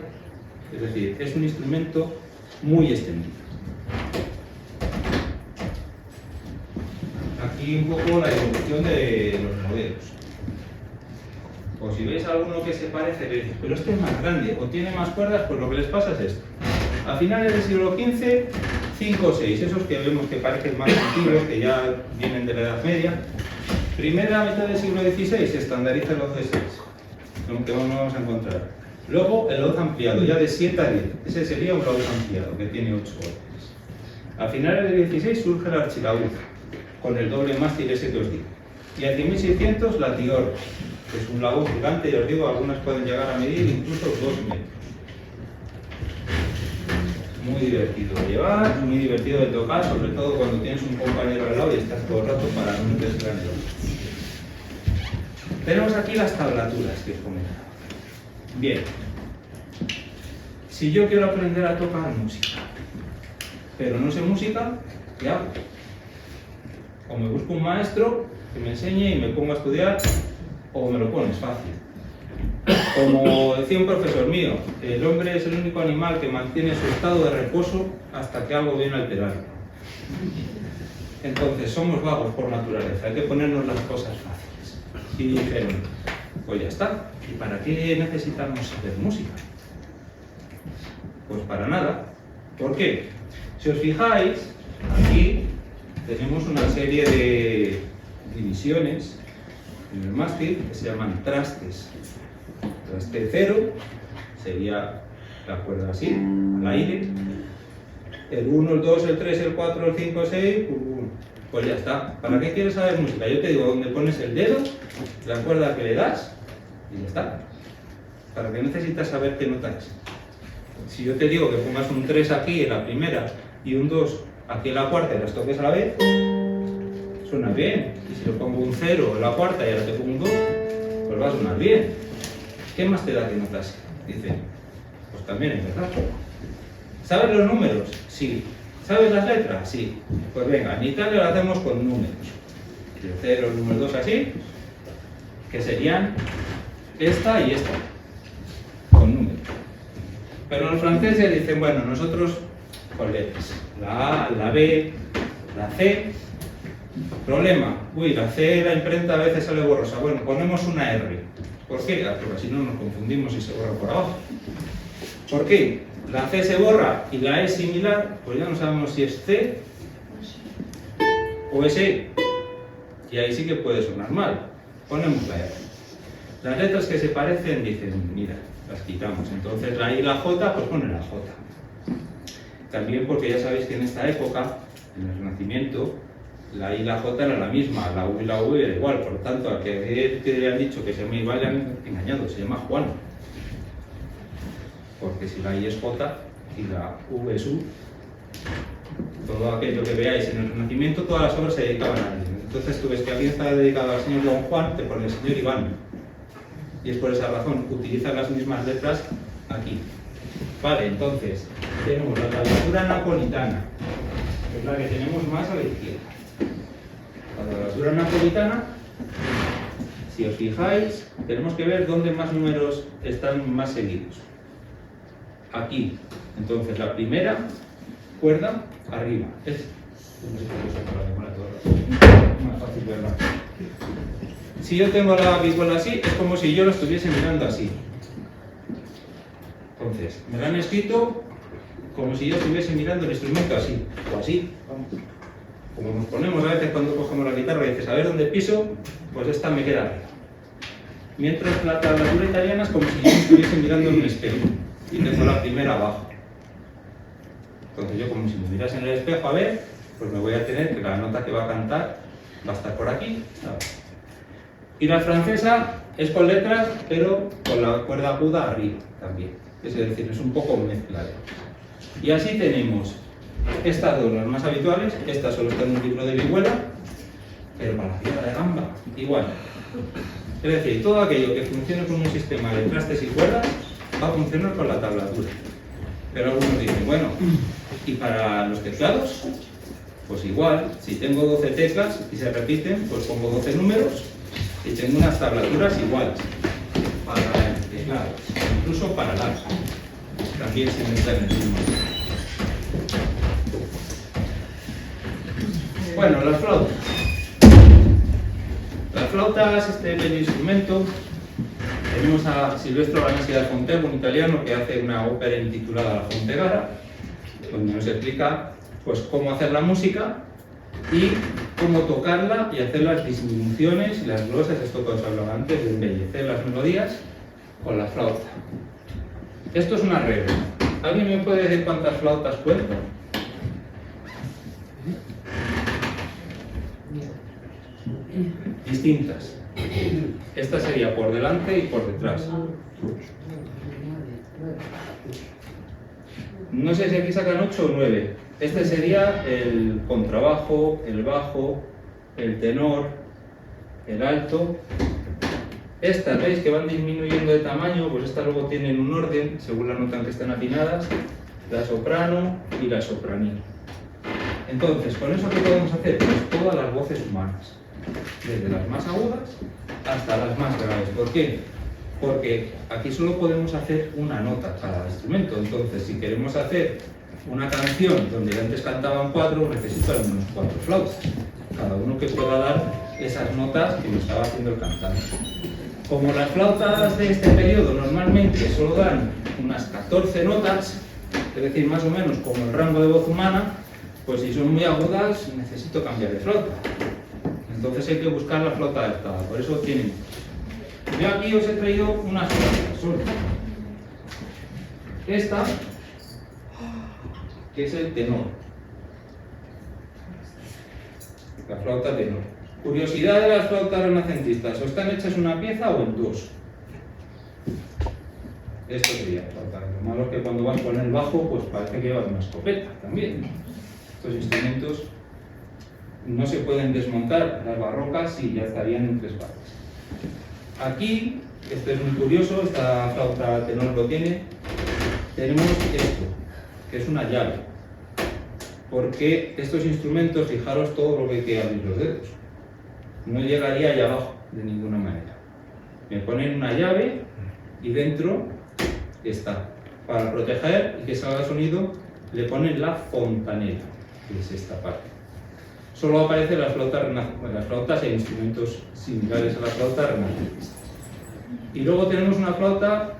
es decir, es un instrumento muy extendido. Aquí un poco la evolución de los modelos. O si veis alguno que se parece, le dices, pero este es más grande o tiene más cuerdas, pues lo que les pasa es esto. A finales del siglo XV, 5 o 6, esos que vemos que parecen más antiguos, que ya vienen de la Edad Media. Primera mitad del siglo XVI se estandariza el laúd de 6, lo que vamos a encontrar. Luego el laúd ampliado, ya de 7 a 10, ese sería un laúd ampliado, que tiene 8 órdenes. A finales del XVI surge el archilaúd, con el doble mástil ese que os digo. Y hacia 1600 la tior, que es un laúd gigante, y os digo, algunas pueden llegar a medir incluso 2 metros. Muy divertido de llevar, muy divertido de tocar, sobre todo cuando tienes un compañero al lado y estás todo el rato para no meterse en el ojo. Tenemos aquí las tablaturas que os comentaba. Bien, si yo quiero aprender a tocar música, pero no sé música, ¿qué hago? O me busco un maestro que me enseñe y me pongo a estudiar, o me lo pones fácil. Como decía un profesor mío, el hombre es el único animal que mantiene su estado de reposo hasta que algo viene a alterarlo. Entonces, somos vagos por naturaleza, hay que ponernos las cosas fáciles. Y dijeron, pues ya está, ¿y para qué necesitamos saber música? Pues para nada. ¿Por qué? Si os fijáis, aquí tenemos una serie de divisiones en el mástil que se llaman trastes. Traste 0 sería la cuerda así, al aire. El 1, el 2, el 3, el 4, el 5, el 6, pues ya está. ¿Para qué quieres saber música? Yo te digo dónde pones el dedo, la cuerda que le das y ya está. ¿Para qué necesitas saber qué nota es? Si yo te digo que pongas un 3 aquí en la primera y un 2 aquí en la cuarta y las toques a la vez, suena bien. Y si le pongo un 0 en la cuarta y ahora te pongo un 2, pues va a sonar bien. ¿Qué más te da que notas? Dice, pues también es verdad. ¿Sabes los números? Sí. ¿Sabes las letras? Sí. Pues venga, en Italia lo hacemos con números. El 0, el número 2 así, que serían esta y esta, con números. Pero los franceses dicen, bueno, nosotros con letras. La A, la B, la C. Problema, uy, la C, la imprenta a veces sale borrosa. Bueno, ponemos una R. ¿Por qué? Porque así no nos confundimos y se borra por abajo. ¿Por qué? La C se borra y la E es similar, pues ya no sabemos si es C o es E. Y ahí sí que puede sonar mal. Ponemos la R. Las letras que se parecen dicen, mira, las quitamos. Entonces la I y la J, pues ponen la J. También porque ya sabéis que en esta época, en el Renacimiento, la I y la J eran la misma, la U y la U era igual. Por lo tanto, al que le han dicho que se llama igual, le han engañado, se llama Juan. Porque si la I es J y la U es U, todo aquello que veáis en el Renacimiento, todas las obras se dedicaban a él. Entonces tú ves que alguien está dedicado al señor Don Juan, te pone el señor Iván. Y es por esa razón, utilizan las mismas letras aquí. Vale, entonces, tenemos la tablatura napolitana, que es la que tenemos más a la izquierda. La tablatura napolitana, si os fijáis, tenemos que ver dónde más números están más seguidos. Aquí. Entonces, la primera cuerda arriba. Es más fácil verla. Si yo tengo la vihuela así, es como si yo lo estuviese mirando así. Entonces, me lo han escrito como si yo estuviese mirando el instrumento así, o así. Como nos ponemos a veces cuando cogemos la guitarra y dices, a ver dónde piso, pues esta me queda arriba. Mientras la tablatura italiana es como si yo estuviese mirando en un espejo y tengo la primera abajo. Entonces yo como si me mirase en el espejo a ver, pues me voy a tener que la nota que va a cantar va a estar por aquí, ¿sabes? Y la francesa es con letras, pero con la cuerda aguda arriba también. Es decir, es un poco mezclado. Y así tenemos estas dos, las más habituales. Esta solo está en un libro de vihuela, pero para la piedra de gamba, igual. Es decir, todo aquello que funcione con un sistema de trastes y cuerdas va a funcionar con la tablatura. Pero algunos dicen, bueno, ¿y para los teclados? Pues igual, si tengo 12 teclas y se repiten, pues pongo 12 números y tengo unas tablaturas iguales para el teclado, incluso para el arco. También se mezcla en el mismo. Bueno, las flautas. Las flautas, este bello instrumento. Tenemos a Silvestro Vanessa da Fontego, un italiano que hace una ópera intitulada La Fontegara, donde nos explica pues, cómo hacer la música y cómo tocarla y hacer las disminuciones y las glosas, esto que os hablaba antes, de embellecer las melodías con la flauta. Esto es una regla. ¿Alguien me puede decir cuántas flautas cuento? Distintas. Esta sería por delante y por detrás. No sé si aquí sacan 8 o 9. Este sería el contrabajo, el bajo, el tenor, el alto. Estas, ¿veis que van disminuyendo de tamaño? Pues estas luego tienen un orden, según la nota en que están afinadas, la soprano y la sopranino. Entonces, ¿con eso qué podemos hacer? Pues todas las voces humanas, desde las más agudas hasta las más graves. ¿Por qué? Porque aquí solo podemos hacer una nota cada instrumento. Entonces, si queremos hacer una canción donde antes cantaban 4, necesito al menos 4 flautas. Cada uno que pueda dar esas notas que me estaba haciendo el cantante. Como las flautas de este periodo normalmente solo dan unas 14 notas, es decir, más o menos como el rango de voz humana, pues si son muy agudas necesito cambiar de flauta. Entonces hay que buscar la flauta adaptada, por eso tienen. Yo aquí os he traído unas flautas solo. Esta, que es el tenor. La flauta tenor. Curiosidad de las flautas renacentistas, o están hechas una pieza o en dos. Esto sería la flauta. Lo malo es que cuando vas con el bajo, pues parece que llevas una escopeta también. Estos instrumentos no se pueden desmontar, las barrocas sí, ya estarían en 3 partes. Aquí, esto es muy curioso, esta flauta tenor lo tiene, tenemos esto, que es una llave. porque estos instrumentos, fijaros todo lo que hay que abrir los dedos. No llegaría allá abajo de ninguna manera. Me ponen una llave y dentro está. Para proteger y que salga sonido, le ponen la fontanela, que es esta parte. Solo aparecen las flautas e instrumentos similares a la flauta renacentistas. Y luego tenemos una flauta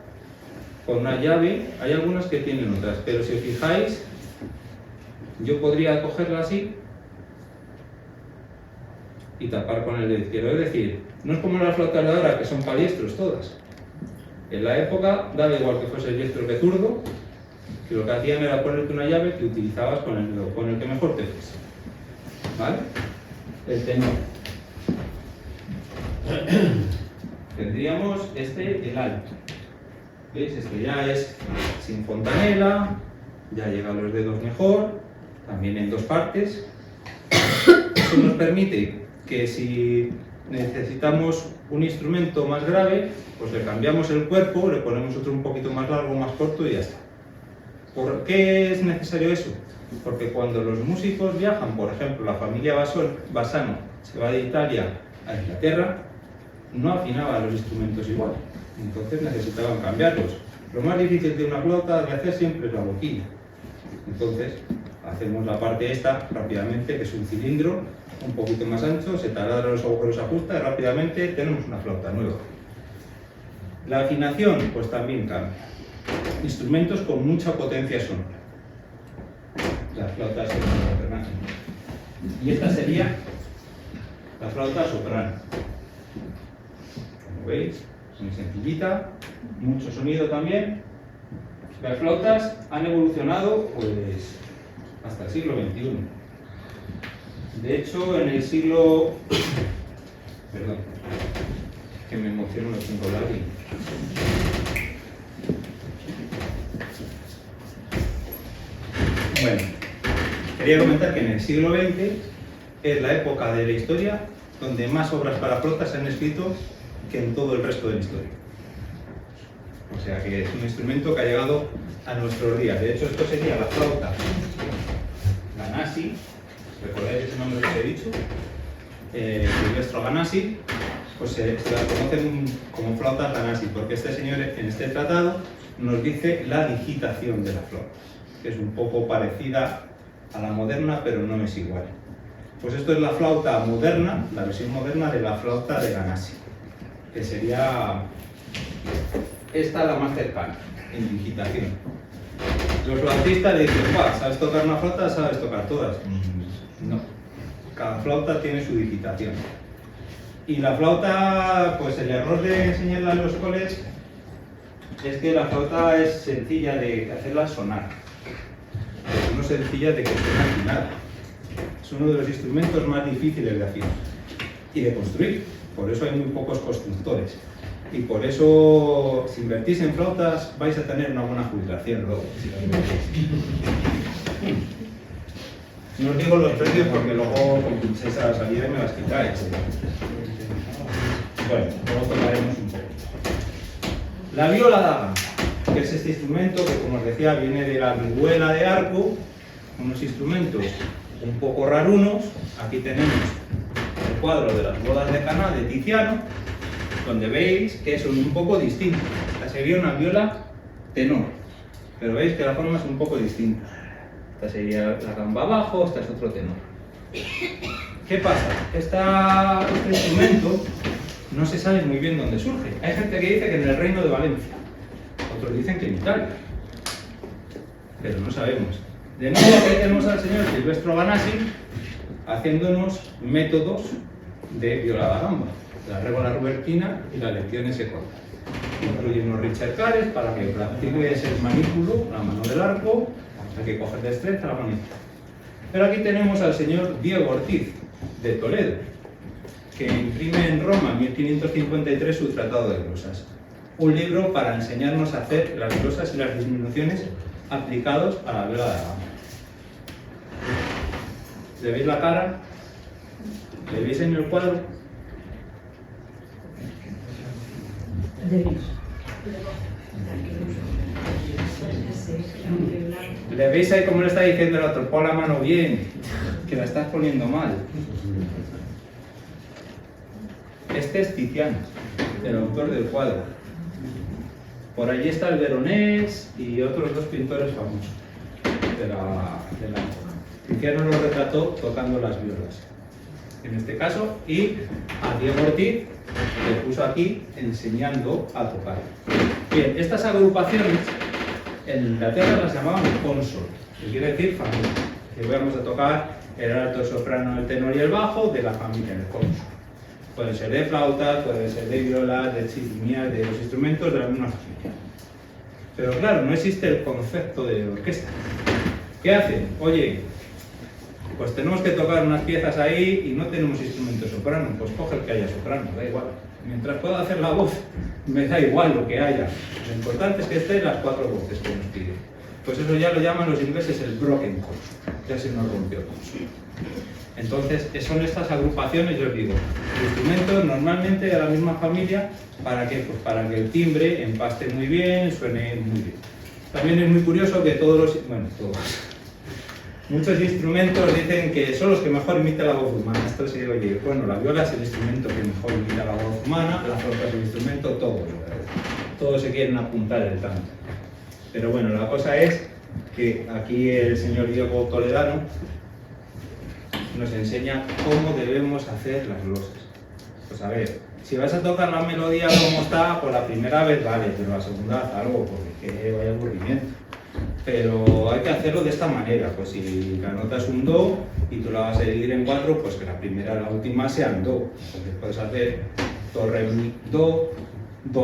con una llave, hay algunas que tienen otras, pero si os fijáis, yo podría cogerla así y tapar con el dedo izquierdo. Es decir, no es como las flautas de ahora, que son paliestros todas. En la época, daba igual que fuese diestro que zurdo, que lo que hacían era ponerte una llave que utilizabas con el dedo, con el que mejor te fuese. ¿Vale? El tenor. Tendríamos el alto. ¿Veis? Este ya es sin fontanela, ya llega a los dedos mejor, también en dos partes. Eso nos permite que si necesitamos un instrumento más grave, pues le cambiamos el cuerpo, le ponemos otro un poquito más largo, más corto y ya está. ¿Por qué es necesario eso? Porque cuando los músicos viajan, por ejemplo, la familia Bassano se va de Italia a Inglaterra, no afinaban los instrumentos igual, entonces necesitaban cambiarlos. Lo más difícil de una flauta de hacer siempre es la boquilla. Entonces, hacemos la parte esta rápidamente, que es un cilindro un poquito más ancho, se taladran los agujeros, se ajusta y rápidamente tenemos una flauta nueva. La afinación, pues también cambia. Instrumentos con mucha potencia sonora. Las flautas soprano. Y esta sería la flauta soprano. Como veis, muy sencillita, mucho sonido también. Las flautas han evolucionado pues hasta el siglo XXI. De hecho, en el siglo... Perdón, que me emociono, no tengo la línea. Bueno, quería comentar que en el siglo XX es la época de la historia donde más obras para flauta se han escrito que en todo el resto de la historia. O sea que es un instrumento que ha llegado a nuestros días. De hecho, esto sería la flauta Ganassi. ¿Recordáis ese nombre que os he dicho? Silvestro Ganassi, pues se la conocen como flauta Ganassi, porque este señor en este tratado nos dice la digitación de la flauta, que es un poco parecida a la moderna, pero no es igual. Pues esto es la flauta moderna, la versión moderna de la flauta de Ganassi, que sería esta la más cercana en digitación. Los flautistas le dicen, ¿sabes tocar una flauta? ¿Sabes tocar todas? No. Cada flauta tiene su digitación. Y la flauta, pues el error de enseñarla en los coles es que la flauta es sencilla de hacerla sonar, pero no sencilla de que suene afinada. Es uno de los instrumentos más difíciles de afinar y de construir. Por eso hay muy pocos constructores. Y por eso, si invertís en flautas, vais a tener una buena jubilación luego. No os digo los precios porque luego con pincháis a la salida y me las quitáis. Bueno, luego tocaremos un poco. La viola da gamba, que es este instrumento que, como os decía, viene de la vihuela de arco, unos instrumentos un poco rarunos. Aquí tenemos el cuadro de las bodas de Caná de Tiziano, donde veis que son un poco distintos. Esta sería una viola tenor, pero veis que la forma es un poco distinta. Esta sería la gamba abajo, esta es otro tenor. ¿Qué pasa? Este instrumento no se sabe muy bien dónde surge. Hay gente que dice que en el Reino de Valencia, otros dicen que en Italia, pero no sabemos. De nuevo aquí tenemos al señor Silvestro Ganassi haciéndonos métodos de viola da gamba, la régola rubertina y las lecciones se cortan. Incluye unos ricercares para que practiques el manípulo, la mano del arco, hay que coger destreza la manita. Pero aquí tenemos al señor Diego Ortiz, de Toledo, que imprime en Roma en 1553 su Tratado de Glosas, un libro para enseñarnos a hacer las glosas y las disminuciones aplicados a la viola da gamba. ¿Le veis la cara? ¿Le veis en el cuadro? ¿Le veis ahí cómo le está diciendo el otro? Pon la mano bien, que la estás poniendo mal. Este es Tiziano, el autor del cuadro. Por allí está el Veronés y otros dos pintores famosos de la época. Tiziano lo retrató tocando las violas, en este caso, y a Diego Ortiz le puso aquí enseñando a tocar. Bien, estas agrupaciones en Inglaterra las llamaban consort, que quiere decir familia. Que vamos a tocar el alto, el soprano, el tenor y el bajo de la familia, el consort. Pueden ser de flautas, pueden ser de violas, de chirimías, de los instrumentos de la misma familia. Pero claro, no existe el concepto de orquesta. ¿Qué hacen? Oye, pues tenemos que tocar unas piezas ahí y no tenemos instrumento soprano, pues coge el que haya soprano, da igual. Mientras pueda hacer la voz, me da igual lo que haya. Lo importante es que estén las cuatro voces que nos piden. Pues eso ya lo llaman los ingleses el broken chord, ya se nos rompió todo. Entonces, son estas agrupaciones, yo os digo, instrumentos normalmente de la misma familia, ¿para qué? Pues para que el timbre empaste muy bien, suene muy bien. También es muy curioso que todos, muchos instrumentos dicen que son los que mejor imitan la voz humana. Esto sí, oye, bueno, la viola es el instrumento que mejor imita la voz humana, la flauta es el instrumento, todos se quieren apuntar el tanto. Pero bueno, la cosa es que aquí el señor Diego Toledano nos enseña cómo debemos hacer las glosas. Pues a ver, si vas a tocar la melodía como está, pues la primera vez vale, pero la segunda haz algo, porque que vaya aburrimiento. Pero hay que hacerlo de esta manera, pues si la nota es un do y tú la vas a dividir en cuatro, pues que la primera y la última sean do. Porque puedes hacer do, re, mi, do,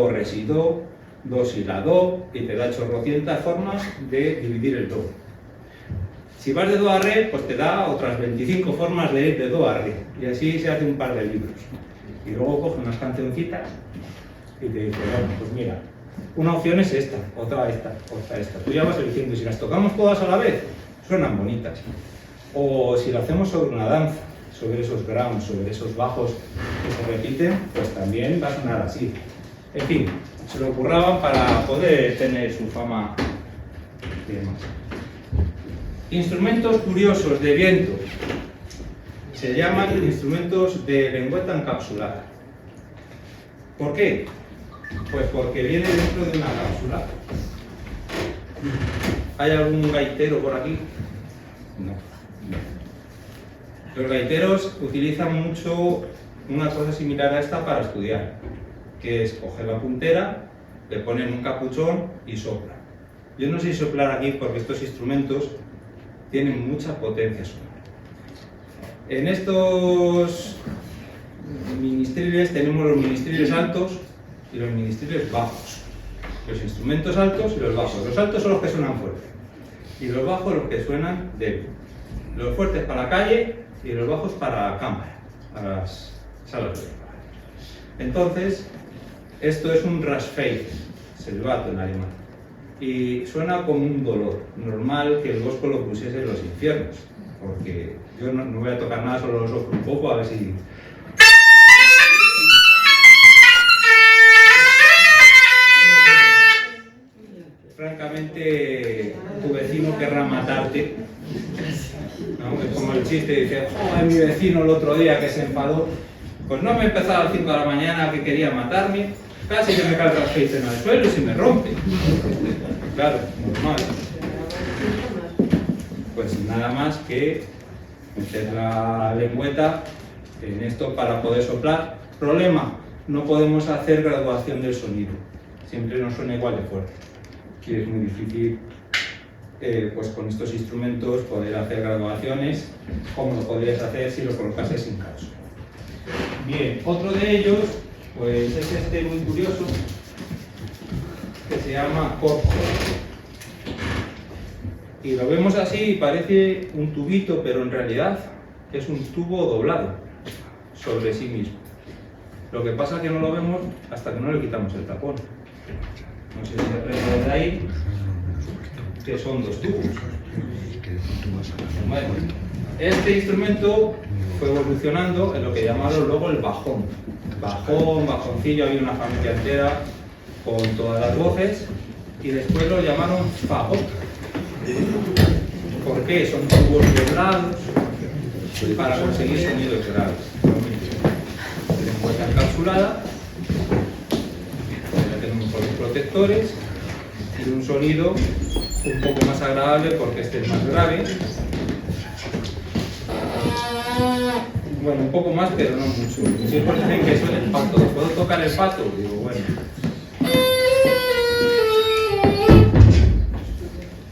re, si, do, si, la, do, y te da chorrocientas formas de dividir el do. Si vas de do a re, pues te da otras 25 formas de ir de do a re, y así se hace un par de libros. Y luego coge unas cancioncitas y te dice, bueno, pues mira, una opción es esta, otra esta, otra esta. Tú ya vas eligiendo, y si las tocamos todas a la vez, suenan bonitas. O si lo hacemos sobre una danza, sobre esos grounds, sobre esos bajos que se repiten, pues también va a sonar así. En fin, se lo curraban para poder tener su fama y demás. Instrumentos curiosos de viento. Se llaman instrumentos de lengüeta encapsulada. ¿Por qué? Pues porque viene dentro de una cápsula. ¿Hay algún gaitero por aquí? No. Los gaiteros utilizan mucho una cosa similar a esta para estudiar, que es coger la puntera, le ponen un capuchón y soplan. Yo no sé soplar aquí porque estos instrumentos tienen mucha potencia sonora. En estos ministriles tenemos los ministriles altos y los ministriles bajos. Los instrumentos altos y los bajos. Los altos son los que suenan fuerte y los bajos los que suenan débil. Los fuertes para la calle y los bajos para la cámara, para las salas de trabajo. Entonces, esto es un Rasfein, silbato en alemán, y suena como un dolor. Normal que el Bosco lo pusiese en los infiernos, porque yo no voy a tocar nada, solo lo soplo un poco a ver si... Francamente, tu vecino querrá matarte, ¿no? Es como el chiste, dice, joder, mi vecino el otro día que se enfadó, pues no me empezaba a las 5 de la mañana que quería matarme, casi que me cae el aceite en el suelo y se me rompe. Claro, normal. Pues nada más que meter la lengüeta en esto para poder soplar. Problema, no podemos hacer graduación del sonido, siempre nos suena igual de fuerte. Y es muy difícil pues con estos instrumentos poder hacer graduaciones como lo podrías hacer si lo colocases sin cápsula. Bien, otro de ellos pues es este muy curioso que se llama corcho. Y lo vemos así y parece un tubito, pero en realidad es un tubo doblado sobre sí mismo. Lo que pasa es que no lo vemos hasta que no le quitamos el tapón. No sé si se aprende de ahí, que son dos tubos. Bueno, este instrumento fue evolucionando en lo que llamaron luego el bajón. Bajón, bajoncillo, había una familia entera con todas las voces y después lo llamaron fagot. qué? Son tubos doblados para conseguir sonidos graves. Lengüeta encapsulada, ya tenemos los protectores y un sonido un poco más agradable porque este es más grave. Bueno, un poco más, pero no mucho. Siempre dicen que suena el pato. ¿Puedo tocar el pato? Digo, bueno.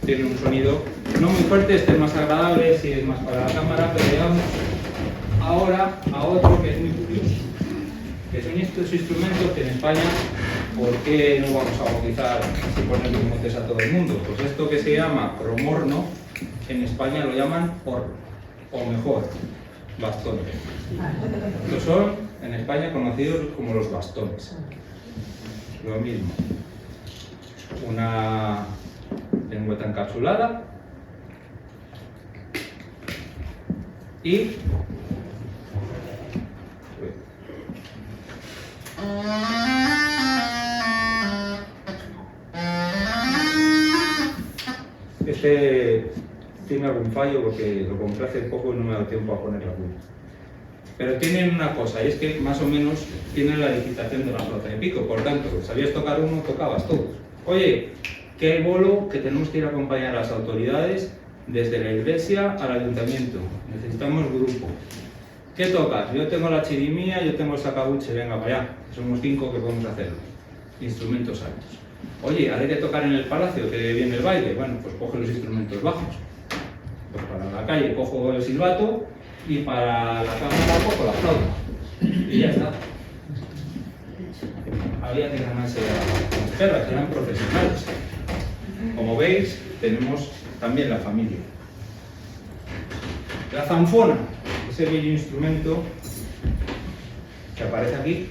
Tiene un sonido no muy fuerte, este es más agradable, si es más para la cámara, pero llegamos ahora a otro que es muy curioso, que son estos instrumentos que en España, ¿por qué no vamos a bautizar y ponerle montes a todo el mundo? Pues esto que se llama cromorno, en España lo llaman horno, o mejor, bastón. Estos son en España conocidos como los bastones. Lo mismo. Una lengüeta encapsulada y este tiene algún fallo porque lo compré hace poco y no me ha dado tiempo a poner la punta. Pero tienen una cosa, y es que más o menos tienen la licitación de la flauta de pico, por tanto, sabías tocar uno, tocabas todos. Oye, que hay bolo que tenemos que ir a acompañar a las autoridades desde la iglesia al ayuntamiento. Necesitamos grupo. ¿Qué tocas? Yo tengo la chirimía, yo tengo el sacabuche, venga para allá. Somos 5 que podemos hacerlo. Instrumentos altos. Oye, haré que tocar en el palacio, que viene el baile. Bueno, pues coge los instrumentos bajos. Pues para la calle cojo el silbato y para la cámara cojo la flauta. Y ya está. Había que ganarse a las perras, que eran profesionales. Como veis, tenemos también la familia. La zanfona, ese bello instrumento que aparece aquí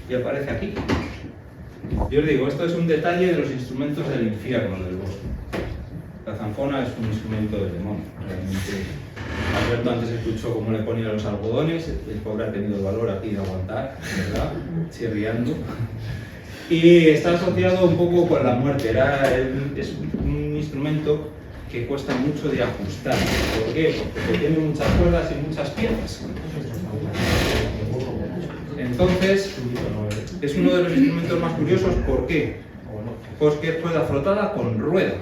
y aparece aquí. Yo os digo, esto es un detalle de los instrumentos del infierno del bosque. La zanfona es un instrumento del demonio. Realmente, Alberto antes escuchó cómo le ponía los algodones, el pobre ha tenido el valor aquí de aguantar, ¿verdad? Chirriando. Y está asociado un poco con la muerte. Es un instrumento que cuesta mucho de ajustar. ¿Por qué? Porque tiene muchas cuerdas y muchas piezas. Entonces, es uno de los instrumentos más curiosos. ¿Por qué? Porque es rueda frotada con rueda.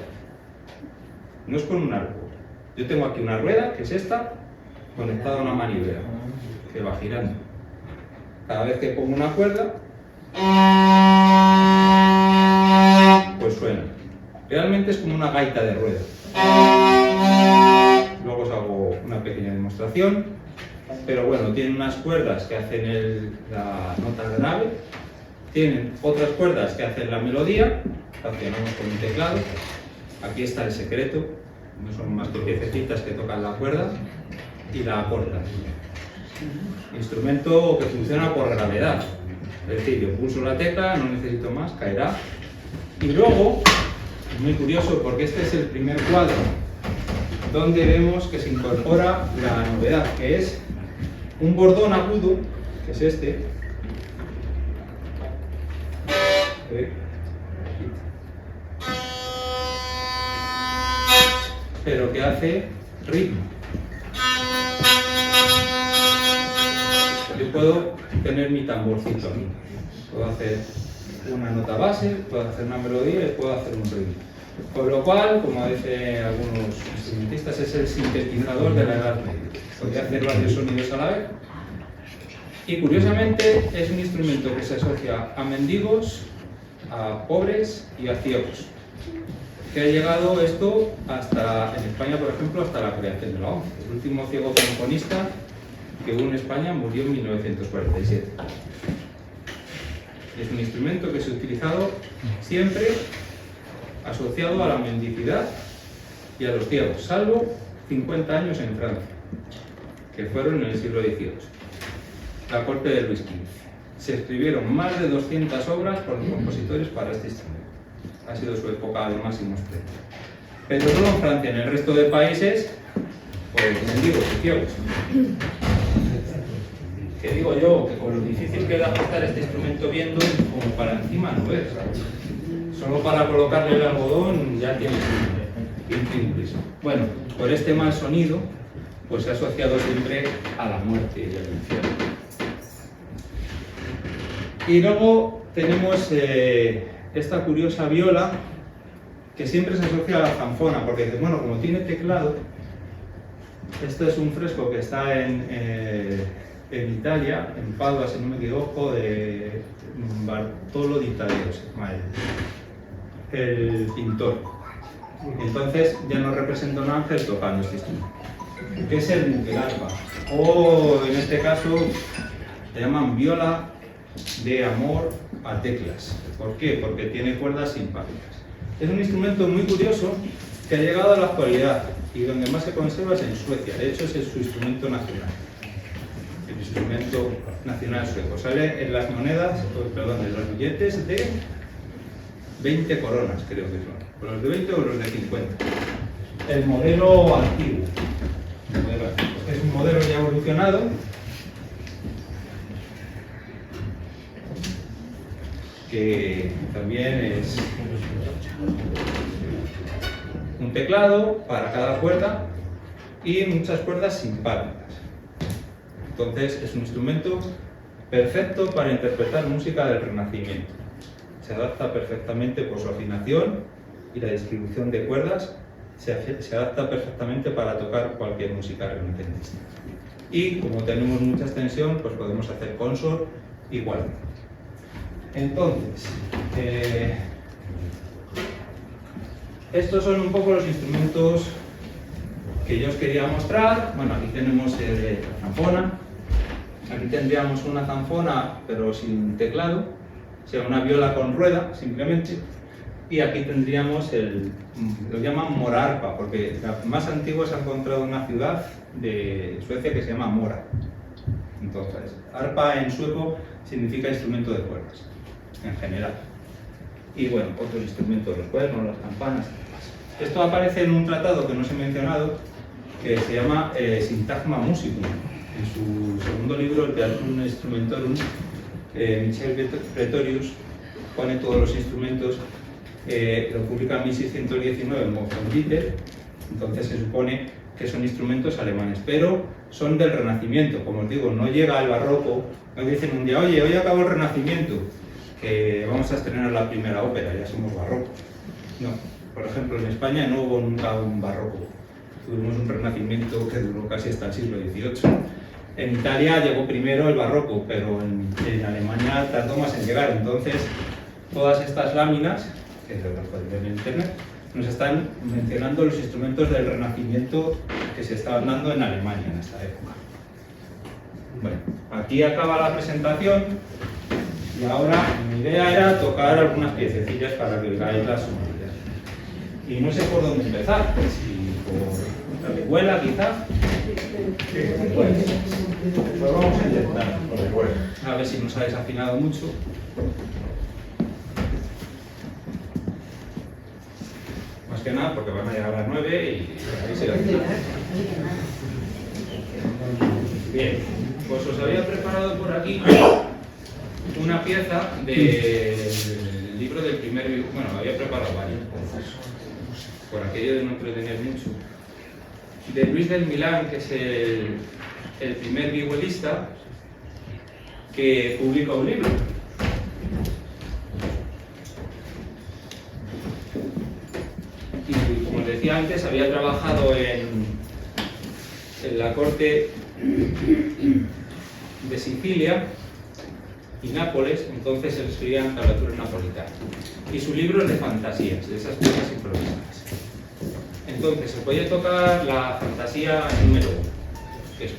No es con un árbol. Yo tengo aquí una rueda, que es esta, conectada a una manivela, que va girando. Cada vez que pongo una cuerda, pues suena. Realmente es como una gaita de rueda. Luego os hago una pequeña demostración, pero bueno, tienen unas cuerdas que hacen la nota grave, tienen otras cuerdas que hacen la melodía, accionamos con un teclado. Aquí está el secreto, no son más que piececitas que tocan la cuerda y la acortan. Instrumento que funciona por gravedad. Es decir, yo pulso la tecla, no necesito más, caerá. Y luego, es muy curioso porque este es el primer cuadro donde vemos que se incorpora la novedad, que es un bordón agudo, que es este, pero que hace ritmo. Yo puedo tener mi tamborcito aquí, puedo hacer una nota base, puedo hacer una melodía y puedo hacer un ritmo. Con lo cual, como dicen algunos instrumentistas, es el sintetizador de la Edad Media. Podría hacer varios sonidos a la vez. Y curiosamente es un instrumento que se asocia a mendigos, a pobres y a ciegos. Que ha llegado esto hasta, en España por ejemplo, hasta la creación de la ONCE. El último ciego trombonista que hubo en España murió en 1947. Es un instrumento que se ha utilizado siempre asociado a la mendicidad y a los ciegos, salvo 50 años en Francia, que fueron en el siglo XVIII, la corte de Luis XV. Se escribieron más de 200 obras por los compositores para este instrumento. Ha sido su época de máximo esplendor. Pero solo en Francia, en el resto de países, pues mendigos y ciegos. Que digo yo, que con lo difícil que es ajustar este instrumento viendo, como para encima no ver. Solo para colocarle el algodón ya tiene un riesgo. Bueno, por este mal sonido, pues se ha asociado siempre a la muerte y al infierno. Y luego tenemos esta curiosa viola que siempre se asocia a la zanfona, porque bueno, como tiene teclado, esto es un fresco que está en Italia, en Padua, si no me equivoco, de Bartolo di Taddeo, se llama el pintor. Entonces ya nos representa un ángel tocando este instrumento, que es el arpa, o en este caso le llaman viola de amor a teclas. ¿Por qué? Porque tiene cuerdas simpáticas. Es un instrumento muy curioso que ha llegado a la actualidad y donde más se conserva es en Suecia. De hecho, es su instrumento nacional. El instrumento nacional sueco. Sale en las monedas, perdón, en los billetes de 20 coronas, creo que son. ¿Los de 20 o los de 50? El modelo antiguo. Es un modelo ya evolucionado. Que también es un teclado para cada cuerda y muchas cuerdas simpáticas. Entonces es un instrumento perfecto para interpretar música del Renacimiento. Se adapta perfectamente por su afinación y la distribución de cuerdas, se adapta perfectamente para tocar cualquier música renacentista. Y como tenemos mucha extensión, pues podemos hacer consort igualmente. Entonces, estos son un poco los instrumentos que yo os quería mostrar. Bueno, aquí tenemos la zanfona. Aquí tendríamos una zanfona, pero sin teclado, o sea, una viola con rueda, simplemente. Y aquí tendríamos lo llaman Mora-arpa, porque la más antigua se ha encontrado en una ciudad de Suecia que se llama Mora. Entonces, arpa en sueco significa instrumento de cuerdas, en general. Y bueno, otros instrumentos, los cuernos, las campanas y demás. Esto aparece en un tratado que no os he mencionado, que se llama Syntagma Musicum. En su segundo libro, el Theatrum Instrumentorum, Michel Pretorius pone todos los instrumentos, lo publica en 1619 en Montfort. Entonces se supone que son instrumentos alemanes, pero son del Renacimiento. Como os digo, no llega al barroco. Nos dicen un día, oye, hoy acabó el Renacimiento, que vamos a estrenar la primera ópera, ya somos barrocos. No, por ejemplo, en España no hubo nunca un barroco. Tuvimos un Renacimiento que duró casi hasta el siglo XVIII. En Italia llegó primero el barroco, pero en Alemania tardó más en llegar. Entonces, todas estas láminas, que las podéis ver en internet, nos están mencionando los instrumentos del Renacimiento que se estaban dando en Alemania en esta época. Bueno, aquí acaba la presentación y ahora mi idea era tocar algunas piececillas para que oigáis las sonoridades. Y no sé por dónde empezar, si por la vihuela quizá. Pues vamos a intentar. A ver si nos ha desafinado mucho. Más que nada porque van a llegar a las 9 y ahí se afina. Bien, pues os había preparado por aquí una pieza del libro del primer... Bueno, había preparado varias, por aquello de no entretener mucho. De Luis del Milán, que es el primer vihuelista que publica un libro. Y como os decía antes, había trabajado en la corte de Sicilia y Nápoles, entonces se escribían tablaturas napolitanas. Y su libro es de fantasías, de esas piezas improvisadas. Entonces, se puede tocar la fantasía número 1, que es...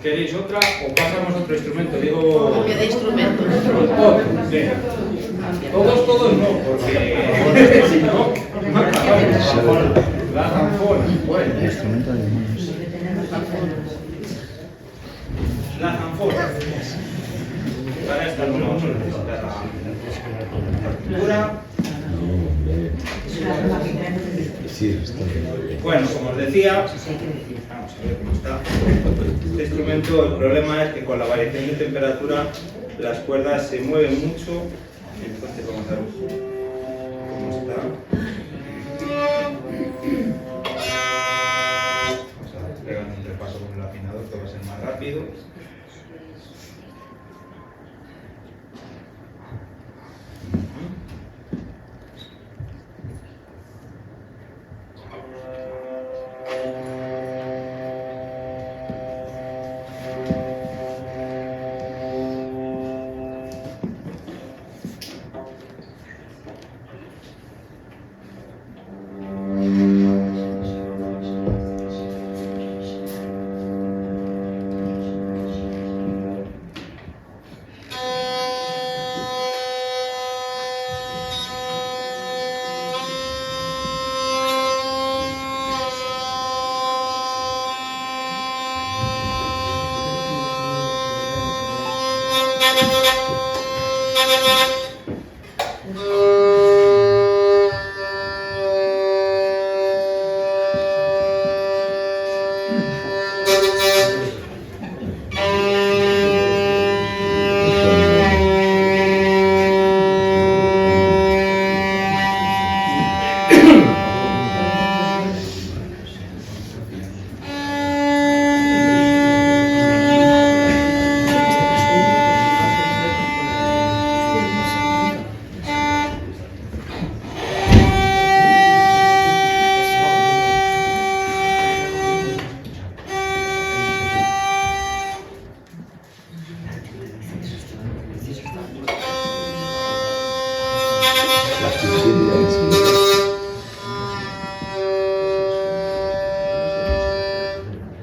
¿Queréis otra o pasamos a otro instrumento? Digo... ¿Qué de instrumentos? Venga. Todos no, porque si no, no acabamos. La zanfona. Bueno. La zanfona. Para esta no vamos a necesitar la partitura. Bueno, como os decía, vamos a ver cómo está. Este instrumento, el problema es que con la variación de temperatura las cuerdas se mueven mucho. Entonces vamos a ver cómo está. Vamos a pegar un repaso con el afinador que va a ser más rápido.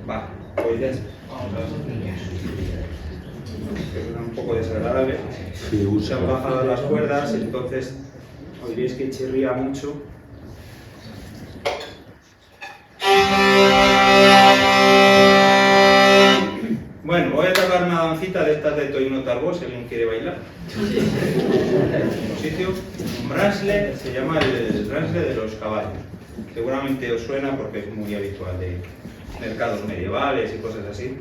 Va, pues ya está. Vamos a ver. Es un poco desagradable. Se han bajado las cuerdas, entonces oiréis que chirría mucho. Bueno, voy a tocar una dancita de estas de Toino Tarbo, si alguien quiere bailar. En un sitio, un bransle, se llama el bransle de los caballos. Seguramente os suena porque es muy habitual de mercados medievales y cosas así.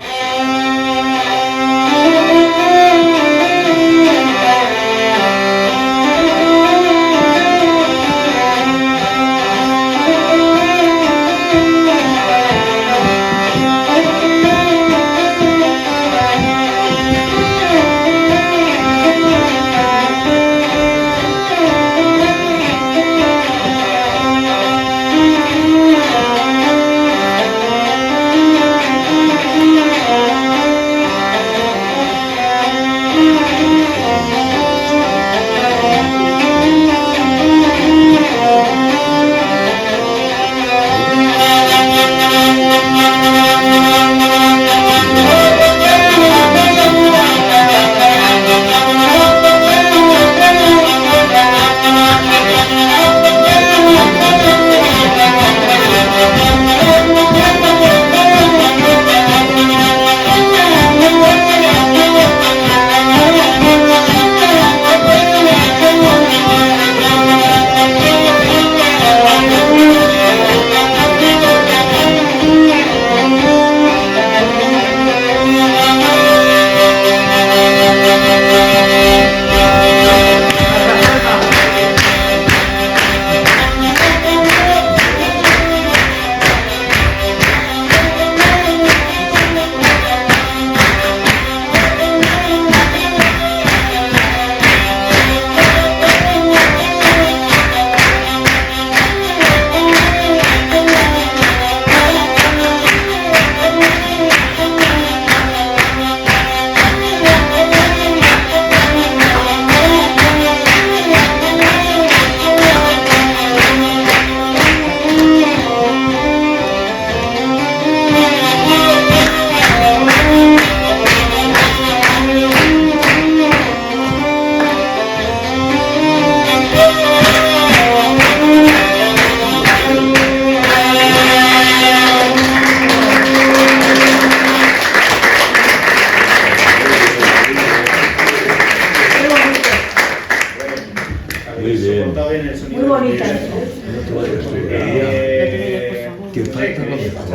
en el sonido. Muy bonita esa.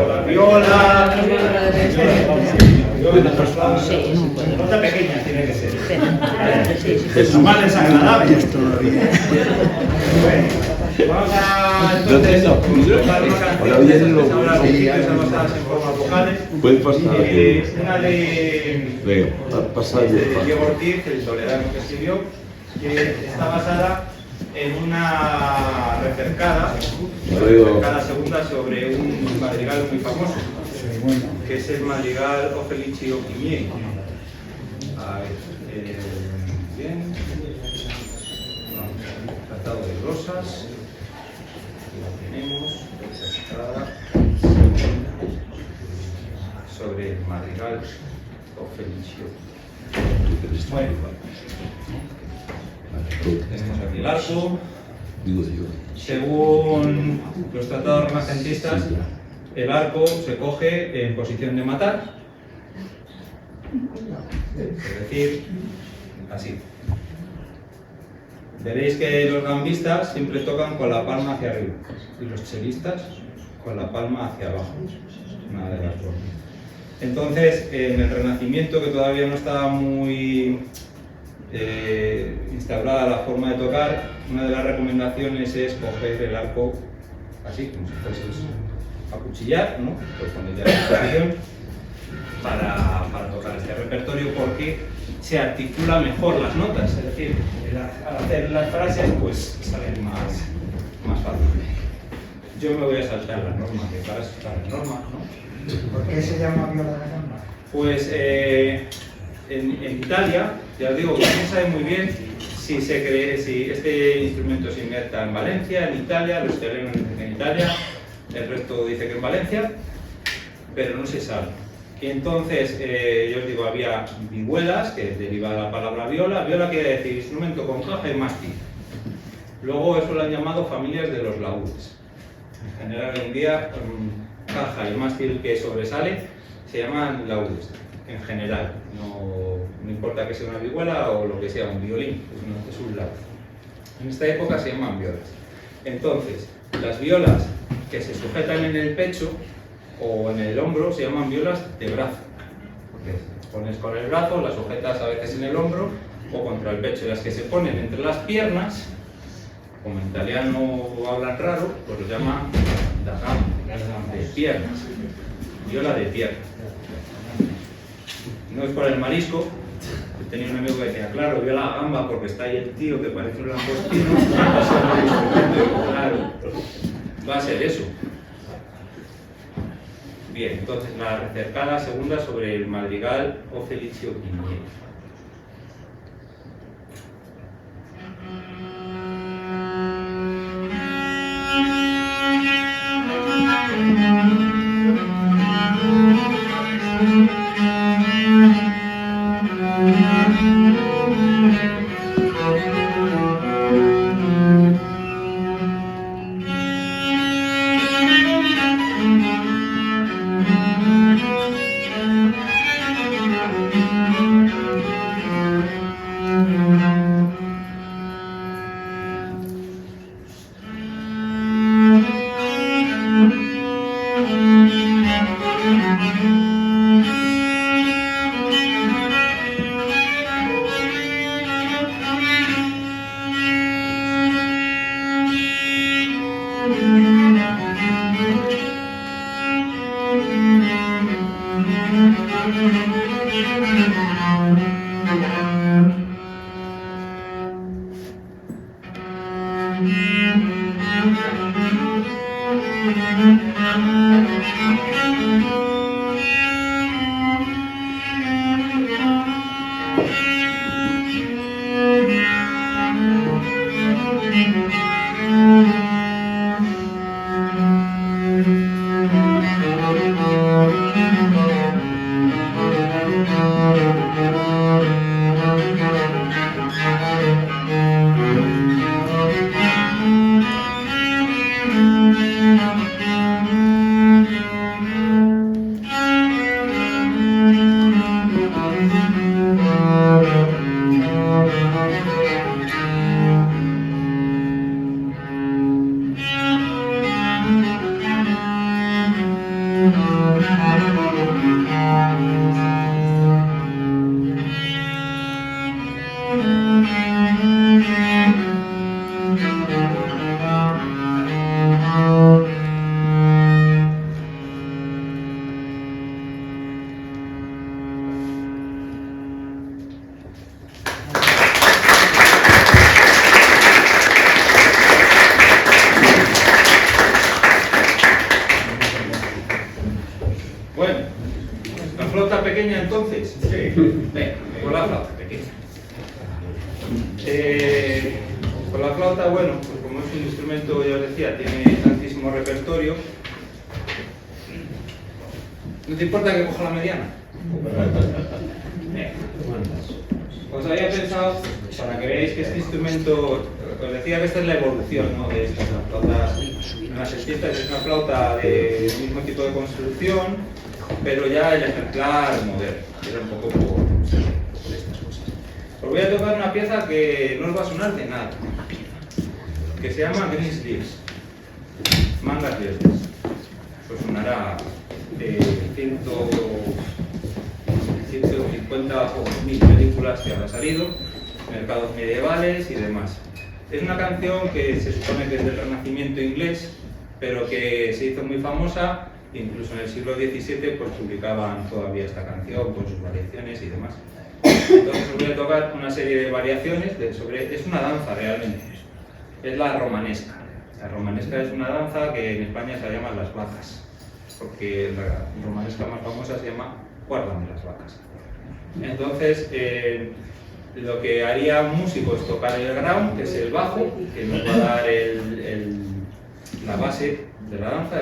La viola. Nota pequeña tiene que ser. Es más desagradable. Bueno, vamos a entonces tocar una canción basadas en formas vocales. Puede pasar. Una de Diego Ortiz, el toledano que escribió, que está basada en una recercada segunda sobre un madrigal muy famoso, que es el madrigal O Felici o Pigné. A ver, bien. Tratado de glosas. Aquí lo tenemos. Recercada sobre el madrigal O Felici. Bueno. Tenemos aquí el arco. Según los tratados renacentistas, el arco se coge en posición de matar, es decir, así. Veréis que los gambistas siempre tocan con la palma hacia arriba y los chelistas con la palma hacia abajo, una de las dos. Entonces, en el Renacimiento, que todavía no estaba muy instaurada la forma de tocar, una de las recomendaciones es coger el arco así, como si fueses a cuchillar, ¿no? Pues cuando ya hay posición para tocar este repertorio, porque se articula mejor las notas, es decir, al hacer las frases pues salen más fácil. Yo me voy a saltar las normas, que para eso están las normas, ¿no? ¿Por qué se llama viola de gamba? Pues en Italia, ya os digo que no se sabe muy bien si este instrumento se inventa en Valencia, en Italia, los italianos dicen que en Italia, el resto dice que en Valencia, pero no se sabe. Y entonces, yo os digo, había vihuelas, que deriva de la palabra viola. Viola quiere decir instrumento con caja y mástil. Luego eso lo han llamado familias de los laúdes. En general, hoy en día, caja y mástil que sobresale se llaman laúdes, en general. No importa que sea una vihuela o lo que sea, un violín, es un laúd. En esta época se llaman violas. Entonces, las violas que se sujetan en el pecho o en el hombro se llaman violas de brazo, porque pones con el brazo, las sujetas a veces en el hombro o contra el pecho. Y las que se ponen entre las piernas, como en italiano hablan raro, pues lo llaman da gamba, de piernas, viola de piernas. No es por el marisco. Tenía un amigo que decía, claro, viola a gamba porque está ahí el tío que parece un langostino. Claro, va a ser eso. Bien, entonces la recercada segunda sobre el madrigal O Felici o Pigné. pequeña entonces? Sí. Venga, con la flauta pequeña. Con la flauta, bueno, pues como es un instrumento, ya os decía, tiene tantísimo repertorio. ¿No te importa que coja la mediana? Os había pensado, para que veáis que este instrumento, os decía que esta es la evolución, ¿no?, de estas flautas renacentista. Es una flauta del mismo tipo de construcción, pero ya el ejemplar moderno. Era un poco por estas cosas. Os voy a tocar una pieza que no os va a sonar de nada, que se llama Green Sleeves, mangas verdes. Os sonará 150 o 1000 películas que habrá salido, mercados medievales y demás. Es una canción que se supone que es del Renacimiento inglés, pero que se hizo muy famosa, incluso en el siglo XVII pues publicaban todavía esta canción con sus variaciones y demás. Entonces os voy a tocar una serie de variaciones es una danza realmente, es la romanesca. La romanesca es una danza que en España se llama las vacas, porque la romanesca más famosa se llama Guárdame las vacas. Entonces, lo que haría un músico es tocar el ground, que es el bajo, que nos va a dar la base de la danza.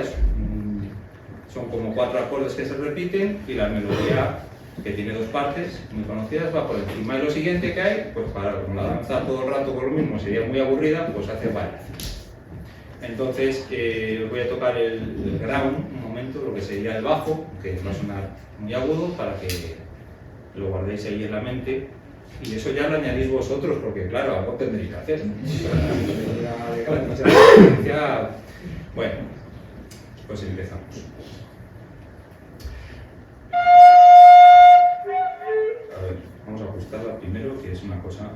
Son como 4 acordes que se repiten y la melodía, que tiene 2 partes muy conocidas, va por encima. Y lo siguiente que hay, pues para como la danza todo el rato con lo mismo sería muy aburrida, pues hace variaciones. Entonces, os voy a tocar el ground un momento, lo que sería el bajo, que va a sonar muy agudo, para que lo guardéis ahí en la mente. Y eso ya lo añadís vosotros, porque claro, algo tendréis que hacer. Bueno, pues empezamos. A ver, vamos a ajustarla primero, que es una cosa...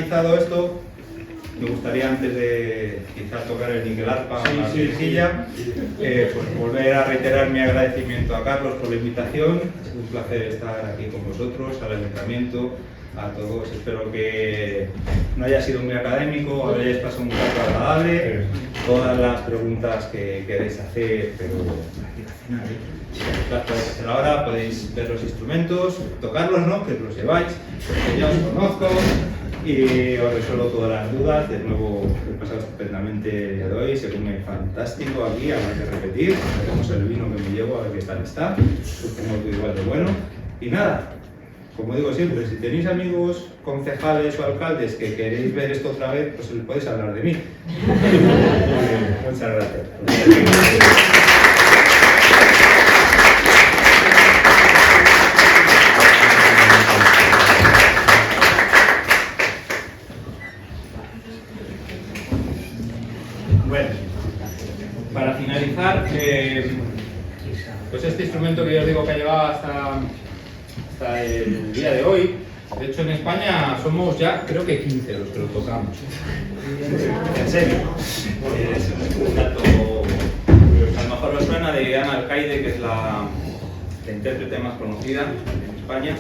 finalizado esto, me gustaría, antes de quizás tocar el níquel arpa o la sencilla, pues volver a reiterar mi agradecimiento a Carlos por la invitación. Es un placer estar aquí con vosotros, al ayuntamiento, a todos. Espero que no haya sido muy académico, hayáis pasado un rato agradable. Todas las preguntas que queréis hacer, pero las podéis hacer ahora, podéis ver los instrumentos, tocarlos, ¿no? Que los lleváis, que ya os conozco y os resuelvo todas las dudas. De nuevo, he pasado estupendamente el día de hoy, se come fantástico aquí, habrá que repetir. Veremos el vino que me llevo, a ver qué tal está, supongo que igual de bueno. Y nada, como digo siempre, si tenéis amigos concejales o alcaldes que queréis ver esto otra vez, pues les podéis hablar de mí. Muchas gracias. Bueno, para finalizar, pues este instrumento que yo os digo que ha llegado hasta el día de hoy. De hecho, en España somos ya, creo que 15 los que lo tocamos. En serio. Es un dato, a lo mejor os suena, de Ana Alcaide, que es la intérprete más conocida en España.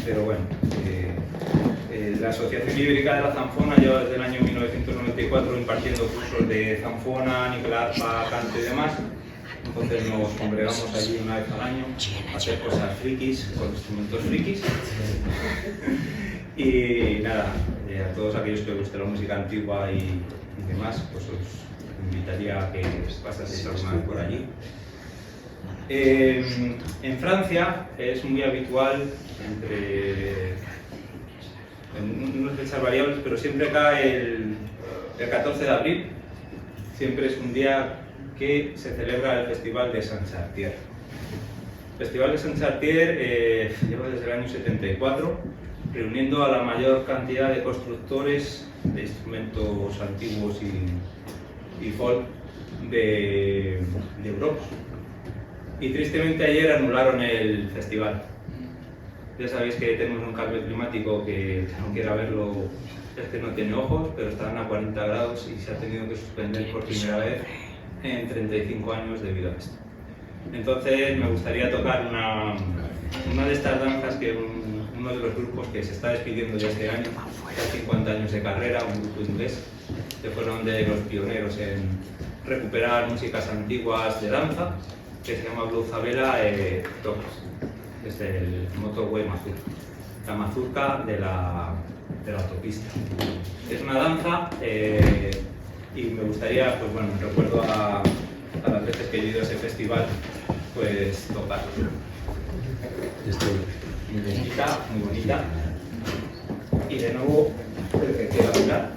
Pero bueno, la Asociación Ibérica de la Zanfona lleva desde el año 1994 impartiendo cursos de zanfona, níquel arpa, canto y demás. Entonces nos congregamos allí una vez al año a hacer cosas frikis, con instrumentos frikis. Y nada, a todos aquellos que os guste la música antigua y demás, pues os invitaría a que pasaseis alguna vez por allí. En Francia es muy habitual, en unas fechas variables, pero siempre cae el 14 de abril, siempre es un día que se celebra el Festival de Saint-Chartier. El Festival de Saint-Chartier lleva desde el año 74, reuniendo a la mayor cantidad de constructores de instrumentos antiguos y folk de Europa. Y tristemente ayer anularon el festival. Ya sabéis que tenemos un cambio climático que, no quiera verlo, es que no tiene ojos, pero están a 40 grados y se ha tenido que suspender por primera vez en 35 años debido a esto. Entonces me gustaría tocar una de estas danzas que uno de los grupos que se está despidiendo ya este año, ya 50 años de carrera, un grupo inglés, que fueron de los pioneros en recuperar músicas antiguas de danza, que se llama Blues-Zabela Toques, es el motorway mazurka, la mazurka de la autopista. Es una danza y me gustaría, pues bueno, recuerdo a las veces que he ido a ese festival, pues tocar. Muy bonita, muy bonita. Y de nuevo, el que quiera hablar.